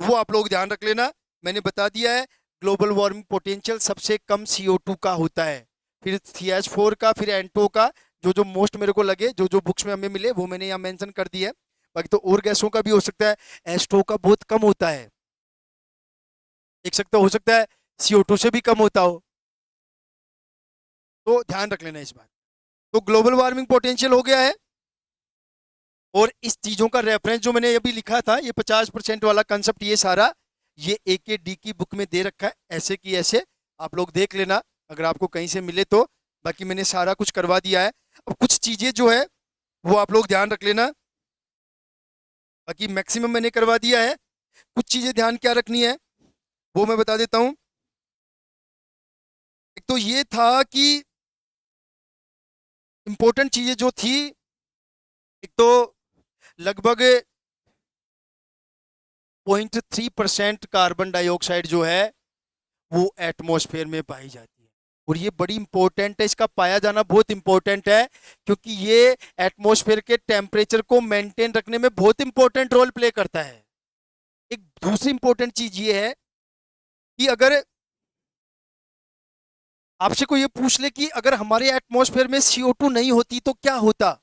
Speaker 1: वो आप लोग ध्यान रख लेना, मैंने बता दिया है। ग्लोबल वार्मिंग पोटेंशियल सबसे कम CO2 का होता है, फिर CH4 का, फिर N2O का, जो जो मोस्ट मेरे को लगे, जो जो बुक्स में हमें मिले वो मैंने यहाँ मेंशन कर दिया है। बाकी तो और गैसों का भी हो सकता है, एस्टो का बहुत कम होता है, एक सकता हो सकता है CO2 से भी कम होता हो, तो ध्यान रख लेना इस बात। तो ग्लोबल वार्मिंग पोटेंशियल हो गया है, और इस चीजों का रेफरेंस जो मैंने अभी लिखा था, ये 50% वाला कंसेप्ट, ये सारा ये AKD की बुक में दे रखा है, ऐसे की ऐसे आप लोग देख लेना अगर आपको कहीं से मिले तो। बाकी मैंने सारा कुछ करवा दिया है। अब कुछ चीजें जो है वो आप लोग ध्यान रख लेना, बाकी मैक्सिमम मैंने करवा दिया है। कुछ चीजें ध्यान क्या रखनी है वो मैं बता देता हूं। एक तो ये था कि इंपॉर्टेंट चीजें जो थी, एक तो लगभग 0.3% कार्बन डाइऑक्साइड जो है वो एटमॉस्फेयर में पाई जाती है, और ये बड़ी इंपॉर्टेंट है, इसका पाया जाना बहुत इंपॉर्टेंट है, क्योंकि ये एटमॉस्फेयर के टेम्परेचर को मेंटेन रखने में बहुत इंपॉर्टेंट रोल प्ले करता है। एक दूसरी इंपॉर्टेंट चीज ये है कि अगर आपसे कोई ये पूछ ले कि अगर हमारे एटमॉस्फेयर में CO2 नहीं होती तो क्या होता,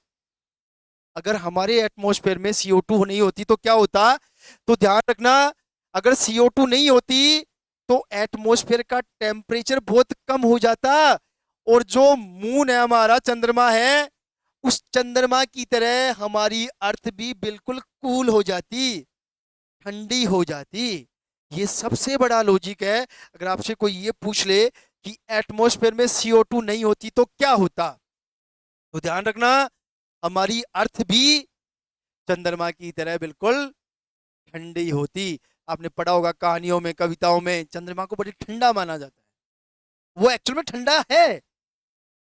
Speaker 1: अगर हमारे एटमॉस्फेयर में CO2 नहीं होती तो क्या होता, तो ध्यान रखना, अगर CO2 नहीं होती तो एटमॉस्फेयर का टेम्परेचर बहुत कम हो जाता, और जो मून है हमारा, चंद्रमा है, उस चंद्रमा की तरह हमारी अर्थ भी बिल्कुल कूल हो जाती, ठंडी हो जाती। ये सबसे बड़ा लॉजिक है। अगर आपसे कोई ये पूछ ले कि एटमॉस्फेयर में CO2 नहीं होती तो क्या होता, तो ध्यान रखना, हमारी अर्थ भी चंद्रमा की तरह बिल्कुल ठंडी होती। आपने पढ़ा होगा कहानियों में, कविताओं में, चंद्रमा को बड़ी ठंडा माना जाता है, वो एक्चुअल में ठंडा है।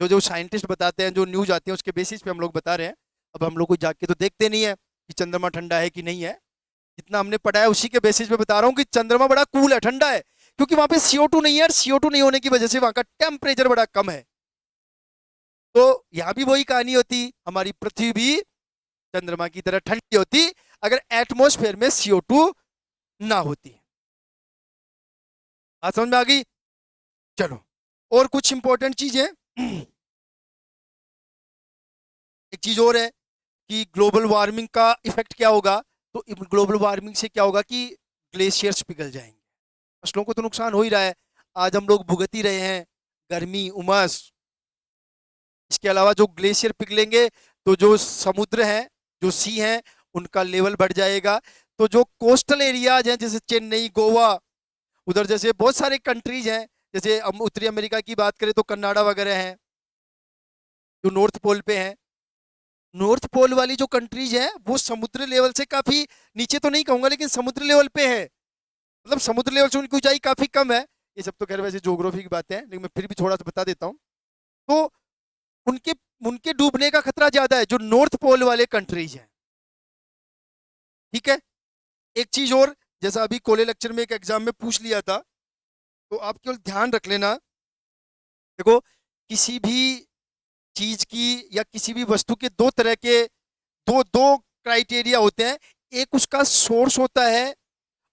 Speaker 1: जो जो साइंटिस्ट बताते हैं, जो न्यूज आती है, उसके बेसिस पे हम लोग बता रहे हैं। अब हम लोग को जाके तो देखते नहीं है कि चंद्रमा ठंडा है कि नहीं है, जितना हमने पढ़ा है उसी के बेसिस पे बता रहा हूँ कि चंद्रमा बड़ा कूल है, ठंडा है, क्योंकि वहां पे CO2 नहीं है, और CO2 नहीं होने की वजह से वहां का टेम्परेचर बड़ा कम है। तो यहां भी वही कहानी होती, हमारी पृथ्वी भी चंद्रमा की तरह ठंडी होती अगर एटमॉस्फेयर में CO2 ना होती। बात समझ में आ गई? चलो, और कुछ इंपॉर्टेंट चीजें एक चीज और है कि ग्लोबल वार्मिंग का इफेक्ट क्या होगा। तो ग्लोबल वार्मिंग से क्या होगा कि ग्लेशियर्स पिघल जाएंगे, फसलों को तो नुकसान हो ही रहा है, आज हम लोग भुगत ही रहे हैं गर्मी, उमस। इसके अलावा जो ग्लेशियर पिघलेंगे तो जो समुद्र हैं, जो सी हैं, उनका लेवल बढ़ जाएगा। तो जो कोस्टल एरियाज हैं, जैसे चेन्नई, गोवा, उधर जैसे बहुत सारे कंट्रीज हैं, जैसे हम उत्तरी अमेरिका की बात करें तो कनाडा वगैरह हैं, जो नॉर्थ पोल पे हैं। नॉर्थ पोल वाली जो कंट्रीज हैं वो समुद्र लेवल से काफी नीचे तो नहीं कहूंगा, लेकिन समुद्र लेवल पे है, मतलब समुद्र लेवल से उनकी ऊंचाई काफी कम है। ये सब तो खैर वैसे ज्योग्राफी की बातें हैं, लेकिन मैं फिर भी थोड़ा सा बता देता हूँ। तो उनके उनके डूबने का खतरा ज्यादा है, जो नॉर्थ पोल वाले कंट्रीज हैं। ठीक है, एक चीज और, जैसा अभी कोले लेक्चर में एक एग्जाम में पूछ लिया था, तो आप केवल ध्यान रख लेना। देखो, किसी भी चीज की या किसी भी वस्तु के दो तरह के, दो दो क्राइटेरिया होते हैं। एक उसका सोर्स होता है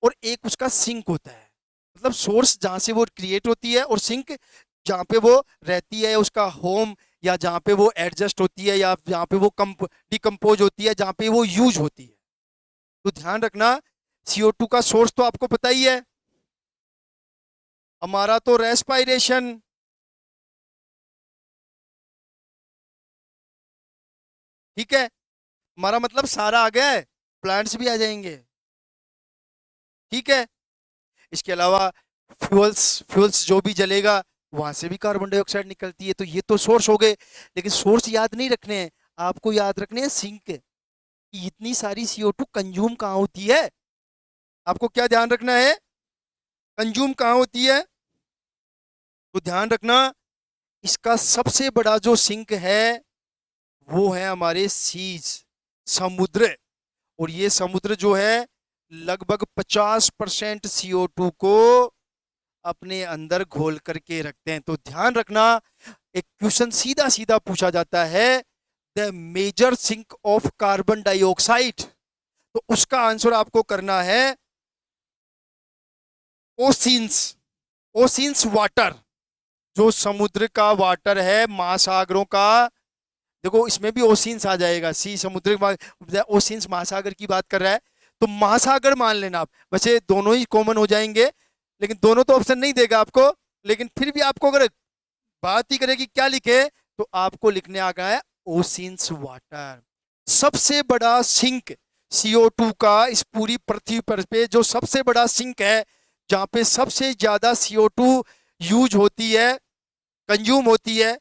Speaker 1: और एक उसका सिंक होता है। मतलब सोर्स जहां से वो क्रिएट होती है, और सिंक जहां पे वो रहती है, उसका होम, या जहां पे वो एडजस्ट होती है, या जहां पे वो डिकम्पोज होती है, जहां पे वो यूज होती है। तो ध्यान रखना, CO2 का सोर्स तो आपको पता ही है, हमारा तो रेस्पायरेशन। ठीक है, हमारा मतलब सारा आ गया है, प्लांट्स भी आ जाएंगे। ठीक है, इसके अलावा फ्यूल्स, फ्यूल्स जो भी जलेगा वहां से भी कार्बन डाइऑक्साइड निकलती है। तो ये तो सोर्स हो गए, लेकिन सोर्स याद नहीं रखने हैं, आपको याद रखने हैं सिंक, कि इतनी सारी CO2 कंज्यूम कहाँ होती है। आपको क्या ध्यान रखना है, कंज्यूम कहाँ होती है। तो ध्यान रखना, इसका सबसे बड़ा जो सिंक है वो है हमारे सीज, समुद्र। और ये समुद्र जो है लगभग 50% CO2 को अपने अंदर घोल करके रखते हैं। तो ध्यान रखना, एक क्वेश्चन सीधा सीधा पूछा जाता है, the major sink of carbon dioxide, तो उसका आंसर आपको करना है ओशियंस, ओशियंस वाटर, जो समुद्र का वाटर है, महासागरों का। देखो इसमें भी ओशियंस आ जाएगा, सी समुद्र, ओशियंस महासागर की बात कर रहा है, तो महासागर मान लेना आप। वैसे दोनों ही कॉमन हो जाएंगे, लेकिन दोनों तो ऑप्शन नहीं देगा आपको, लेकिन फिर भी आपको अगर बात ही करें कि क्या लिखे, तो आपको लिखने आ गया है ओशियंस वाटर। सबसे बड़ा सिंक CO2 का इस पूरी पृथ्वी पर पे जो सबसे बड़ा सिंक है, जहां पे सबसे ज्यादा CO2 यूज होती है, कंज्यूम होती है,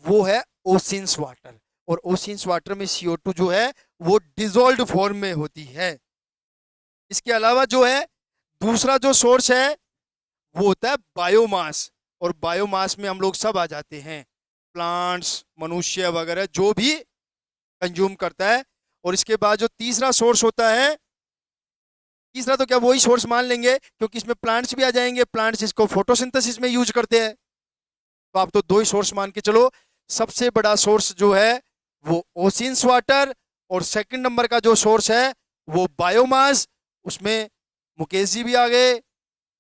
Speaker 1: वो है ओशियंस वाटर। और ओशियंस वाटर में CO2 जो है वो डिजोल्व फॉर्म में होती है। इसके अलावा जो है दूसरा जो सोर्स है वो होता है बायोमास। और बायोमास में हम लोग सब आ जाते हैं, प्लांट्स, मनुष्य वगैरह जो भी कंज्यूम करता है। और इसके बाद जो तीसरा सोर्स होता है, तीसरा तो क्या वही सोर्स मान लेंगे, क्योंकि इसमें प्लांट्स भी आ जाएंगे, प्लांट्स इसको फोटोसिंथेसिस में यूज करते हैं, तो आप तो दो ही सोर्स मान के चलो। सबसे बड़ा सोर्स जो है वो ओशियंस वाटर, और सेकंड नंबर का जो सोर्स है वो बायोमास। उसमें मुकेश जी भी आ गए,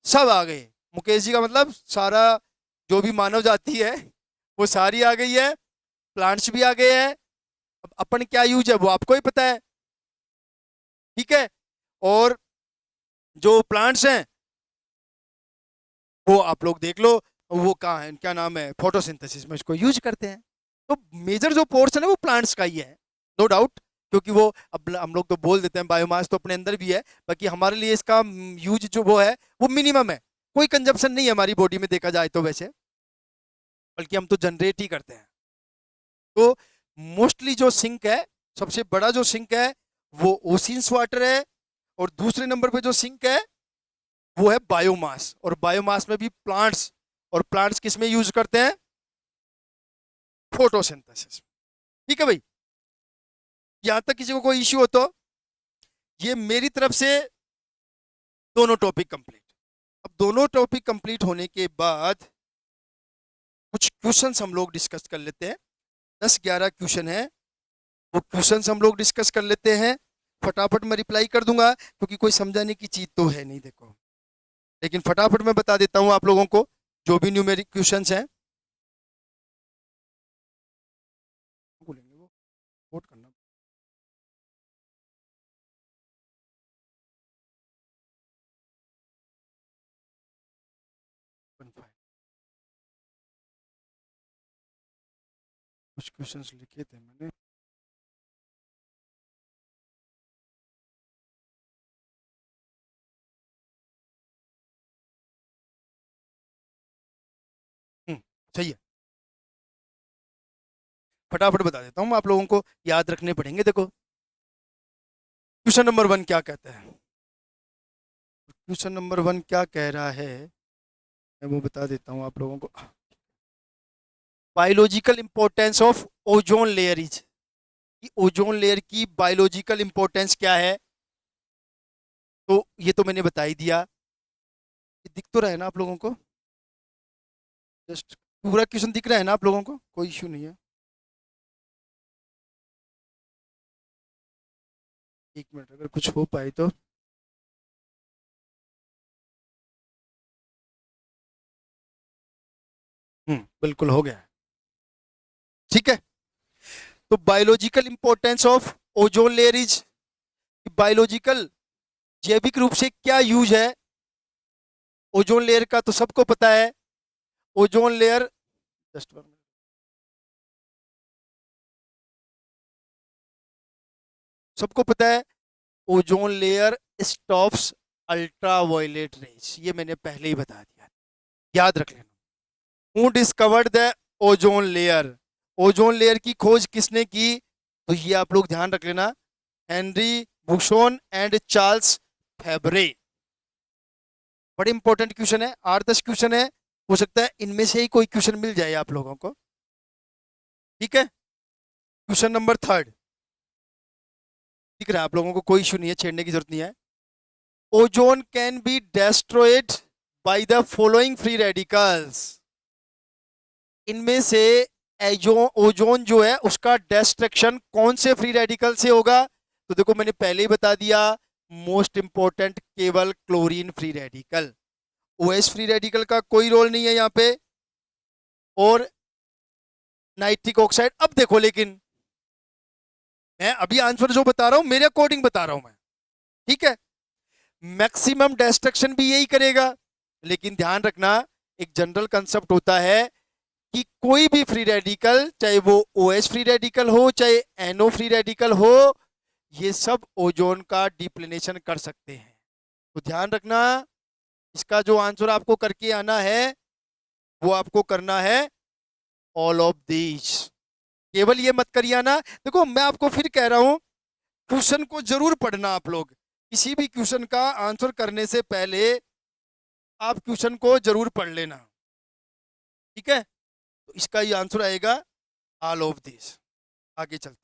Speaker 1: सब आ गए। मुकेश जी का मतलब सारा जो भी मानव जाति है वो सारी आ गई है, प्लांट्स भी आ गए हैं। अब अपन क्या यूज है वो आपको ही पता है, ठीक है। और जो प्लांट्स हैं वो आप लोग देख लो, वो कहाँ है, क्या नाम है, फोटोसिंथेसिस में इसको यूज करते हैं। तो मेजर जो पोर्शन है वो प्लांट्स का ही है, नो डाउट। क्योंकि वो अब हम लोग तो बोल देते हैं बायोमास तो अपने अंदर भी है, बाकी हमारे लिए इसका यूज जो वो है वो मिनिमम है, कोई कंजप्शन नहीं है हमारी बॉडी में देखा जाए तो वैसे, बल्कि हम तो जनरेट ही करते हैं। तो मोस्टली जो सिंक है, सबसे बड़ा जो सिंक है वो ओशियंस वाटर है, और दूसरे नंबर पे जो सिंक है वो है बायोमास। और बायोमास में भी प्लांट्स, और प्लांट्स किस में यूज करते हैं, फोटोसिंथेसिस। ठीक है भाई, यहां तक किसी को कोई इश्यू हो तो ये मेरी तरफ से दोनों टॉपिक कंप्लीट। अब दोनों टॉपिक कंप्लीट होने के बाद कुछ क्वेश्चंस हम लोग डिस्कस कर लेते हैं। 10-11 क्वेश्चन है, वो क्वेश्चंस हम लोग डिस्कस कर लेते हैं। फटाफट मैं रिप्लाई कर दूंगा, क्योंकि कोई समझाने की चीज तो है नहीं देखो, लेकिन फटाफट मैं बता देता हूं आप लोगों को जो भी न्यूमेरिक क्वेश्चंस हैं। बोलेंगे वो वोट करना। कुछ क्वेश्चंस लिखे थे मैंने। सही है, फटाफट बता देता हूँ, आप लोगों को याद रखने पड़ेंगे। देखो क्वेश्चन नंबर 1 क्या कहता है, क्वेश्चन नंबर 1 क्या कह रहा है, मैं वो बता देता हूँ आप लोगों को। Biological importance of ozone layer is, ozone layer की बायोलॉजिकल इंपॉर्टेंस क्या है, तो ये तो मैंने बता ही दिया। ये दिख तो रहा है ना आप लोगों को, जस्ट पूरा क्वेश्चन दिख रहा है ना आप लोगों को, कोई इश्यू नहीं है। एक मिनट अगर कुछ हो पाए तो। बिल्कुल हो गया है, ठीक है। तो biological importance of ozone layer is, biological जैविक रूप से क्या यूज है ओजोन लेयर का, तो सबको पता है। ओजोन लेयर, जस्ट सबको पता है, ozone layer stops ultraviolet rays, ये मैंने पहले ही बता दिया, याद रख लेना। Who discovered the ozone layer, ozone layer की खोज किसने की, तो ये आप लोग ध्यान रख लेना, हेनरी बुशोन एंड चार्ल्स फेबरे। बड़े इंपॉर्टेंट क्वेश्चन है, 8-10 क्वेश्चन है, हो सकता है इनमें से ही कोई क्वेश्चन मिल जाए आप लोगों को, ठीक है। क्वेश्चन नंबर 3 दिख रहा है आप लोगों को, कोई इशू नहीं है, छेड़ने की जरूरत नहीं है। Ozone can be destroyed by the following free radicals, इनमें से ओजोन जो है उसका डिस्ट्रक्शन कौन से फ्री रेडिकल से होगा, तो देखो मैंने पहले ही बता दिया, मोस्ट इंपॉर्टेंट केवल chlorine free radical, OS free radical का कोई रोल नहीं है यहाँ पे, और नाइट्रिक ऑक्साइड। अब देखो लेकिन मैं अभी आंसर जो बता रहा हूं मेरे अकॉर्डिंग बता रहा हूं मैं, ठीक है। मैक्सिमम डिस्ट्रक्शन भी यही करेगा, लेकिन ध्यान रखना एक जनरल कंसेप्ट होता है कि कोई भी फ्री रेडिकल, चाहे वो OH फ्री रेडिकल हो चाहे NO फ्री रेडिकल हो, ये सब ओजोन का डिप्लेनेशन कर सकते हैं। तो ध्यान रखना, इसका जो आंसर आपको करके आना है वो आपको करना है ऑल ऑफ दीज। केवल ये मत करिए ना, देखो मैं आपको फिर कह रहा हूं, क्वेश्चन को जरूर पढ़ना आप लोग। किसी भी क्वेश्चन का आंसर करने से पहले आप क्वेश्चन को जरूर पढ़ लेना, ठीक है। तो इसका ये आंसर आएगा ऑल ऑफ दिस। आगे चलते हैं।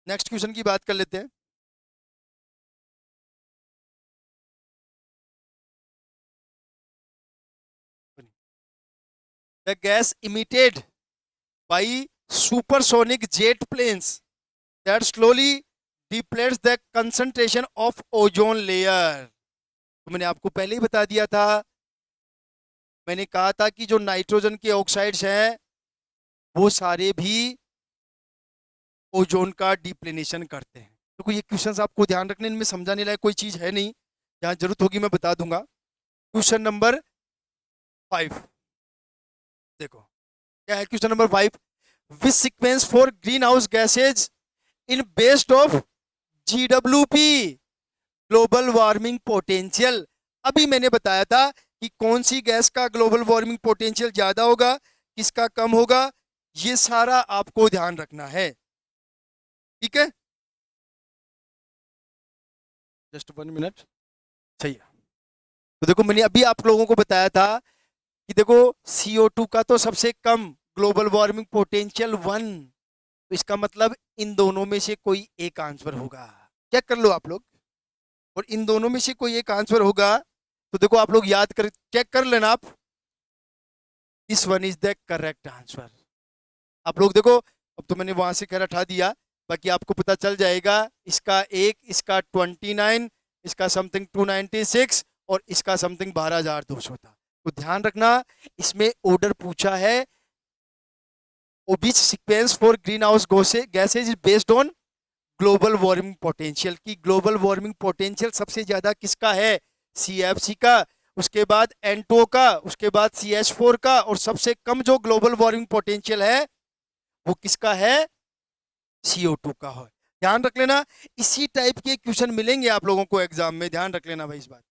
Speaker 1: नेक्स्ट क्वेश्चन की बात कर लेते हैं। The gas emitted by supersonic jet planes that slowly depletes the concentration of ozone layer। तो मैंने आपको पहले ही बता दिया था, मैंने कहा था कि जो नाइट्रोजन के ऑक्साइड्स हैं वो सारे भी ओजोन का डिप्लेनेशन करते हैं। तो ये क्वेश्चंस आपको ध्यान रखने, इनमें समझाने लायक कोई चीज है नहीं, जहां जरूरत होगी मैं बता दूंगा। क्वेश्चन नंबर 5 देखो क्या है। Question number 5, which sequence for green house gases in based of GWP global warming potential. अभी मैंने बताया था कि कौन सी गैस का ग्लोबल वार्मिंग पोटेंशियल ज्यादा होगा, किसका कम होगा, ये सारा आपको ध्यान रखना है, ठीक है। जस्ट 1 मिनट, सही है। तो देखो मैंने अभी आप लोगों को बताया था कि देखो CO2 का तो सबसे कम ग्लोबल वार्मिंग पोटेंशियल 1, तो इसका मतलब इन दोनों में से कोई एक आंसर होगा। चेक कर लो आप लोग, और इन दोनों में से कोई एक आंसर होगा। तो देखो आप लोग याद कर, चेक कर लेना आप, this one is the correct answer. आप लोग देखो, अब तो मैंने वहां से खैर हटा दिया, बाकी आपको पता चल जाएगा। इसका एक, इसका 29, इसका समथिंग 296 और इसका समथिंग 12,200 था। तो ध्यान रखना, इसमें ऑर्डर पूछा है विच sequence for green house gases is based on global warming potential, की ग्लोबल वार्मिंग पोटेंशियल सबसे ज्यादा किसका है, CFC का, उसके बाद N2 का, उसके बाद CH4 का, और सबसे कम जो ग्लोबल वार्मिंग पोटेंशियल है वो किसका है, CO2 का है। ध्यान रख लेना, इसी टाइप के क्वेश्चन मिलेंगे आप लोगों को एग्जाम में, ध्यान रख लेना भाई इस बात,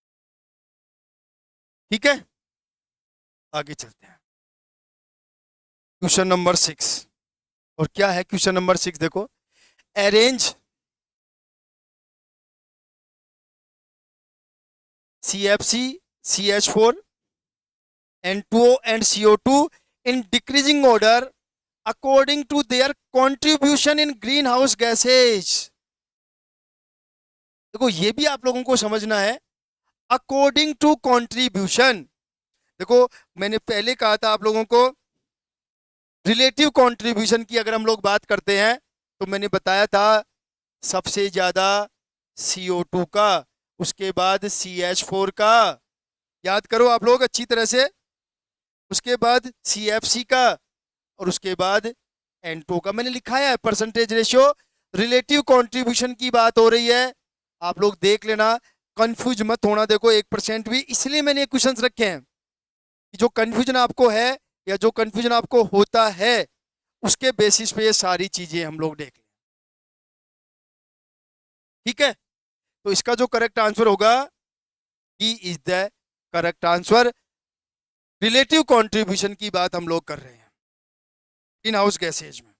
Speaker 1: ठीक है। आगे चलते हैं, क्वेश्चन नंबर 6। और क्या है क्वेश्चन नंबर 6, देखो, arrange CFC, CH4, N2O and CO2 in decreasing order according to their contribution in greenhouse gases। देखो ये भी आप लोगों को समझना है, अकॉर्डिंग टू कंट्रीब्यूशन। देखो मैंने पहले कहा था आप लोगों को, रिलेटिव कंट्रीब्यूशन की अगर हम लोग बात करते हैं तो मैंने बताया था सबसे ज्यादा CO2 का, उसके बाद CH4 का, याद करो आप लोग अच्छी तरह से, उसके बाद CFC का, और उसके बाद N2 का। मैंने लिखाया है परसेंटेज रेशियो, रिलेटिव कंट्रीब्यूशन की बात हो रही है, आप लोग देख लेना, कंफ्यूज मत होना। देखो 1% भी, इसलिए मैंने क्वेश्चन रखे हैं कि जो कंफ्यूजन आपको है या जो कंफ्यूजन आपको होता है उसके बेसिस पे ये सारी चीजें हम लोग देख लें, ठीक है। तो इसका जो करेक्ट आंसर होगा, E is the correct answer. Relative contribution की बात हम लोग कर रहे हैं ग्रीन हाउस गैसेज में।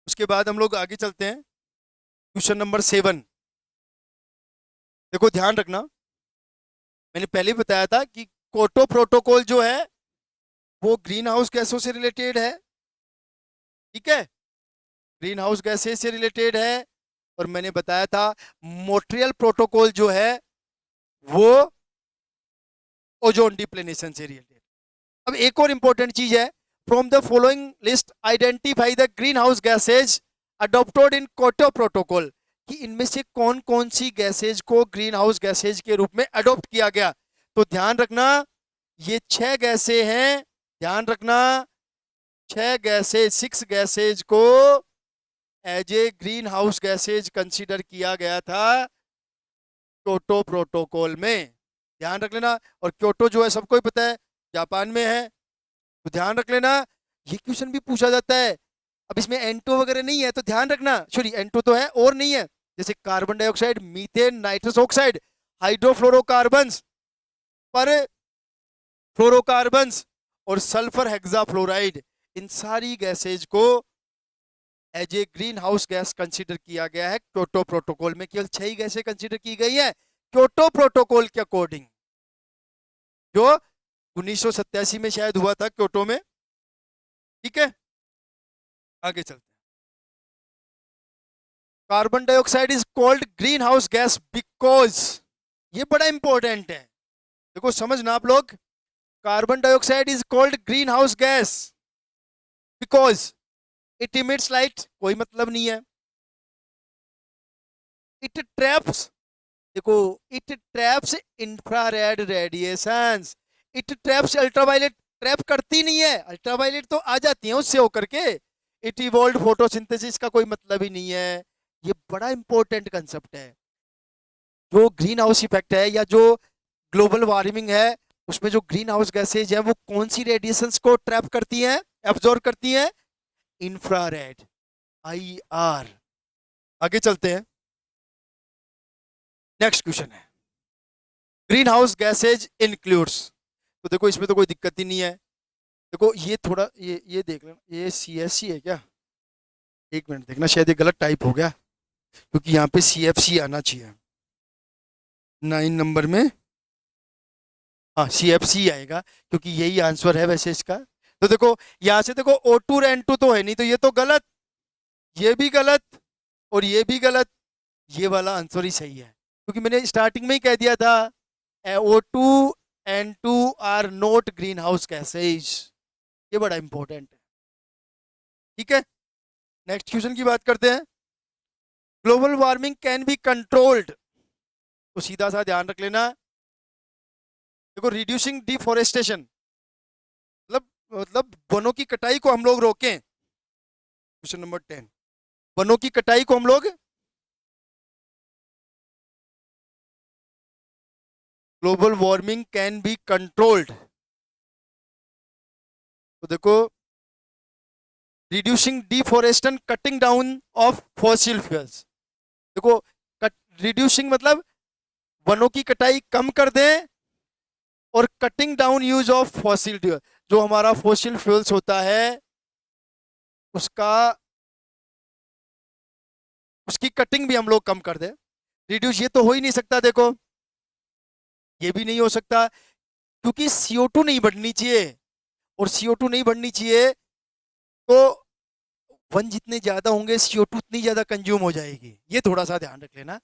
Speaker 1: उसके बाद हम लोग आगे चलते हैं, क्वेश्चन नंबर 7। देखो ध्यान रखना, मैंने पहले ही बताया था कि कोटो प्रोटोकॉल जो है वो ग्रीन हाउस गैसों से रिलेटेड है, ठीक है, ग्रीन हाउस गैसेज से रिलेटेड है। और मैंने बताया था मॉन्ट्रियल प्रोटोकॉल जो है वो ओजोन डिप्लेनेशन से रिलेटेड। अब एक और इंपॉर्टेंट चीज है, from the following list identify the green house gases adopted in कोटो प्रोटोकॉल। कि इनमें से कौन कौन सी गैसेज को ग्रीन हाउस गैसेज के रूप में अडॉप्ट किया गया। तो ध्यान रखना ये 6 गैसें हैं, ध्यान रखना 6 गैसेज, 6 गैसेज को as a greenhouse gases consider किया गया था क्योटो प्रोटोकॉल में, ध्यान रख लेना। और क्योटो जो है सबको ही पता है जापान में है, तो ध्यान रख लेना। ये क्वेश्चन भी पूछा जाता है। अब इसमें एंटो वगैरह नहीं है तो ध्यान रखना, सॉरी एंटो तो है और नहीं है, जैसे carbon dioxide, methane, nitrous oxide, hydrofluorocarbons, perfluorocarbons और सल्फर हेक्साफ्लोराइड, इन सारी गैसेज को as a greenhouse gas consider किया गया है क्योटो प्रोटोकॉल में। केवल 6 ही गैसें कंसीडर की गई है क्योटो प्रोटोकॉल के अकॉर्डिंग, जो 1987 में शायद हुआ था क्योटो में। ठीक है, आगे चलते हैं। Carbon dioxide is called green house gas because, ये बड़ा इंपॉर्टेंट है, देखो समझना आप लोग। Carbon dioxide is called green house gas because it emits light, कोई मतलब नहीं है। इट ट्रैप्स, देखो it traps infrared radiations, it traps ultraviolet, trap करती नहीं है, अल्ट्रावायलेट तो आ जाती है उससे होकर के। इट इवॉल्व फोटोसिंथेसिस का कोई मतलब ही नहीं है। ये बड़ा इंपॉर्टेंट कंसेप्ट है। जो ग्रीन हाउस इफेक्ट है या जो ग्लोबल वार्मिंग है, उसमें जो ग्रीन हाउस गैसेज है वो कौन सी रेडिएशंस को ट्रैप करती हैं, एब्जॉर्ब करती हैं? Infrared, IR। आगे चलते हैं, नेक्स्ट क्वेश्चन है ग्रीन हाउस गैसेज इंक्लूड्स। तो देखो इसमें तो कोई दिक्कत ही नहीं है। देखो ये थोड़ा ये देख लेना, ये CSC है क्या? एक मिनट देखना, शायद ये गलत टाइप हो गया, क्योंकि यहाँ पे CFC आना चाहिए 9 नंबर में। हाँ CFC आएगा, क्योंकि यही आंसर है वैसे इसका। तो देखो यहाँ से देखो O2 और N2 तो है नहीं, तो ये तो गलत, ये भी गलत और ये भी गलत, ये वाला आंसर ही सही है, क्योंकि मैंने स्टार्टिंग में ही कह दिया था O2 N2 are not greenhouse gases. ये बड़ा इंपॉर्टेंट है। ठीक है, नेक्स्ट क्वेश्चन की बात करते हैं। Global warming can be controlled, तो सीधा सा ध्यान रख लेना। देखो रिड्यूसिंग डिफोरेस्टेशन, मतलब वनों की कटाई को हम लोग रोकें। क्वेश्चन नंबर 10, वनों की कटाई को हम लोग, global warming can be controlled. तो देखो reducing deforestation, cutting down of fossil fuels. देखो रिड्यूसिंग मतलब वनों की कटाई कम कर दें, और cutting down use of fossil fuel, जो हमारा फॉसिल फ्यूल्स होता है उसका, उसकी कटिंग भी हम लोग कम कर दें। रिड्यूस ये तो हो ही नहीं सकता, देखो ये भी नहीं हो सकता, क्योंकि CO2 नहीं बढ़नी चाहिए, और CO2 नहीं बढ़नी चाहिए तो वन जितने ज्यादा होंगे CO2 उतनी ज्यादा कंज्यूम हो जाएगी। ये थोड़ा सा ध्यान रख लेना।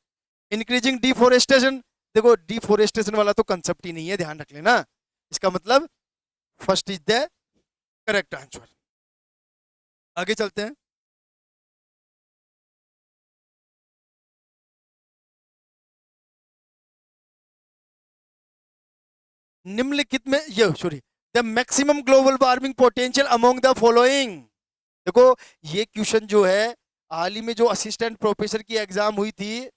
Speaker 1: इंक्रीजिंग डिफोरेस्टेशन, देखो डिफोरेस्टेशन वाला तो कंसेप्ट ही नहीं है, ध्यान रख लेना। इसका मतलब first is the correct answer. आगे चलते हैं। निम्नलिखित में ये sorry, the maximum global warming potential among the following. देखो ये क्वेश्चन जो है हाल ही में जो असिस्टेंट प्रोफेसर की एग्जाम हुई थी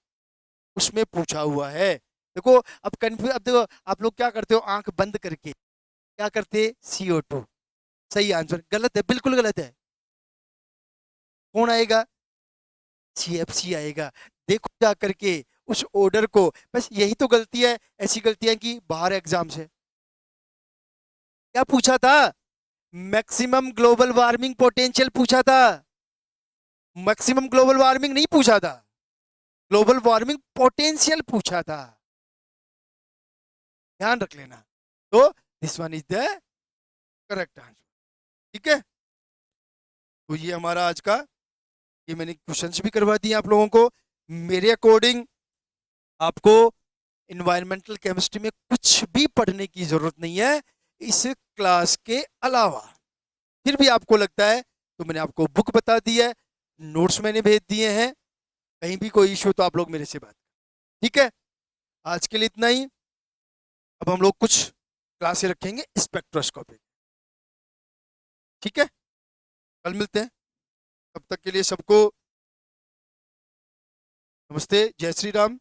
Speaker 1: उसमें पूछा हुआ है। देखो अब कंफ्यूज, अब देखो आप लोग क्या करते हो, आंख बंद करके क्या करते, CO2 सही आंसर, गलत है, बिल्कुल गलत है। कौन आएगा? CFC आएगा। देखो जा करके उस ऑर्डर को, बस यही तो गलती है, ऐसी गलतियां की बाहर एग्जाम से। क्या पूछा था? मैक्सिमम ग्लोबल वार्मिंग पोटेंशियल पूछा था, मैक्सिमम ग्लोबल वार्मिंग नहीं पूछा था, ग्लोबल वार्मिंग पोटेंशियल पूछा था, ध्यान रख लेना। तो this one is the correct answer. ठीक है, तो ये हमारा आज का, ये मैंने क्वेश्चंस भी करवा दिए आप लोगों को। मेरे अकॉर्डिंग आपको इन्वायरमेंटल केमिस्ट्री में कुछ भी पढ़ने की जरूरत नहीं है इस क्लास के अलावा। फिर भी आपको लगता है तो मैंने आपको बुक बता दी है, नोट्स मैंने भेज दिए हैं, कहीं भी कोई इश्यू तो आप लोग मेरे से बात करें। ठीक है, आज के लिए इतना ही। अब हम लोग कुछ क्लासेस रखेंगे स्पेक्ट्रोस्कोपी। ठीक है, कल मिलते हैं। तब तक के लिए सबको नमस्ते, जय श्री राम।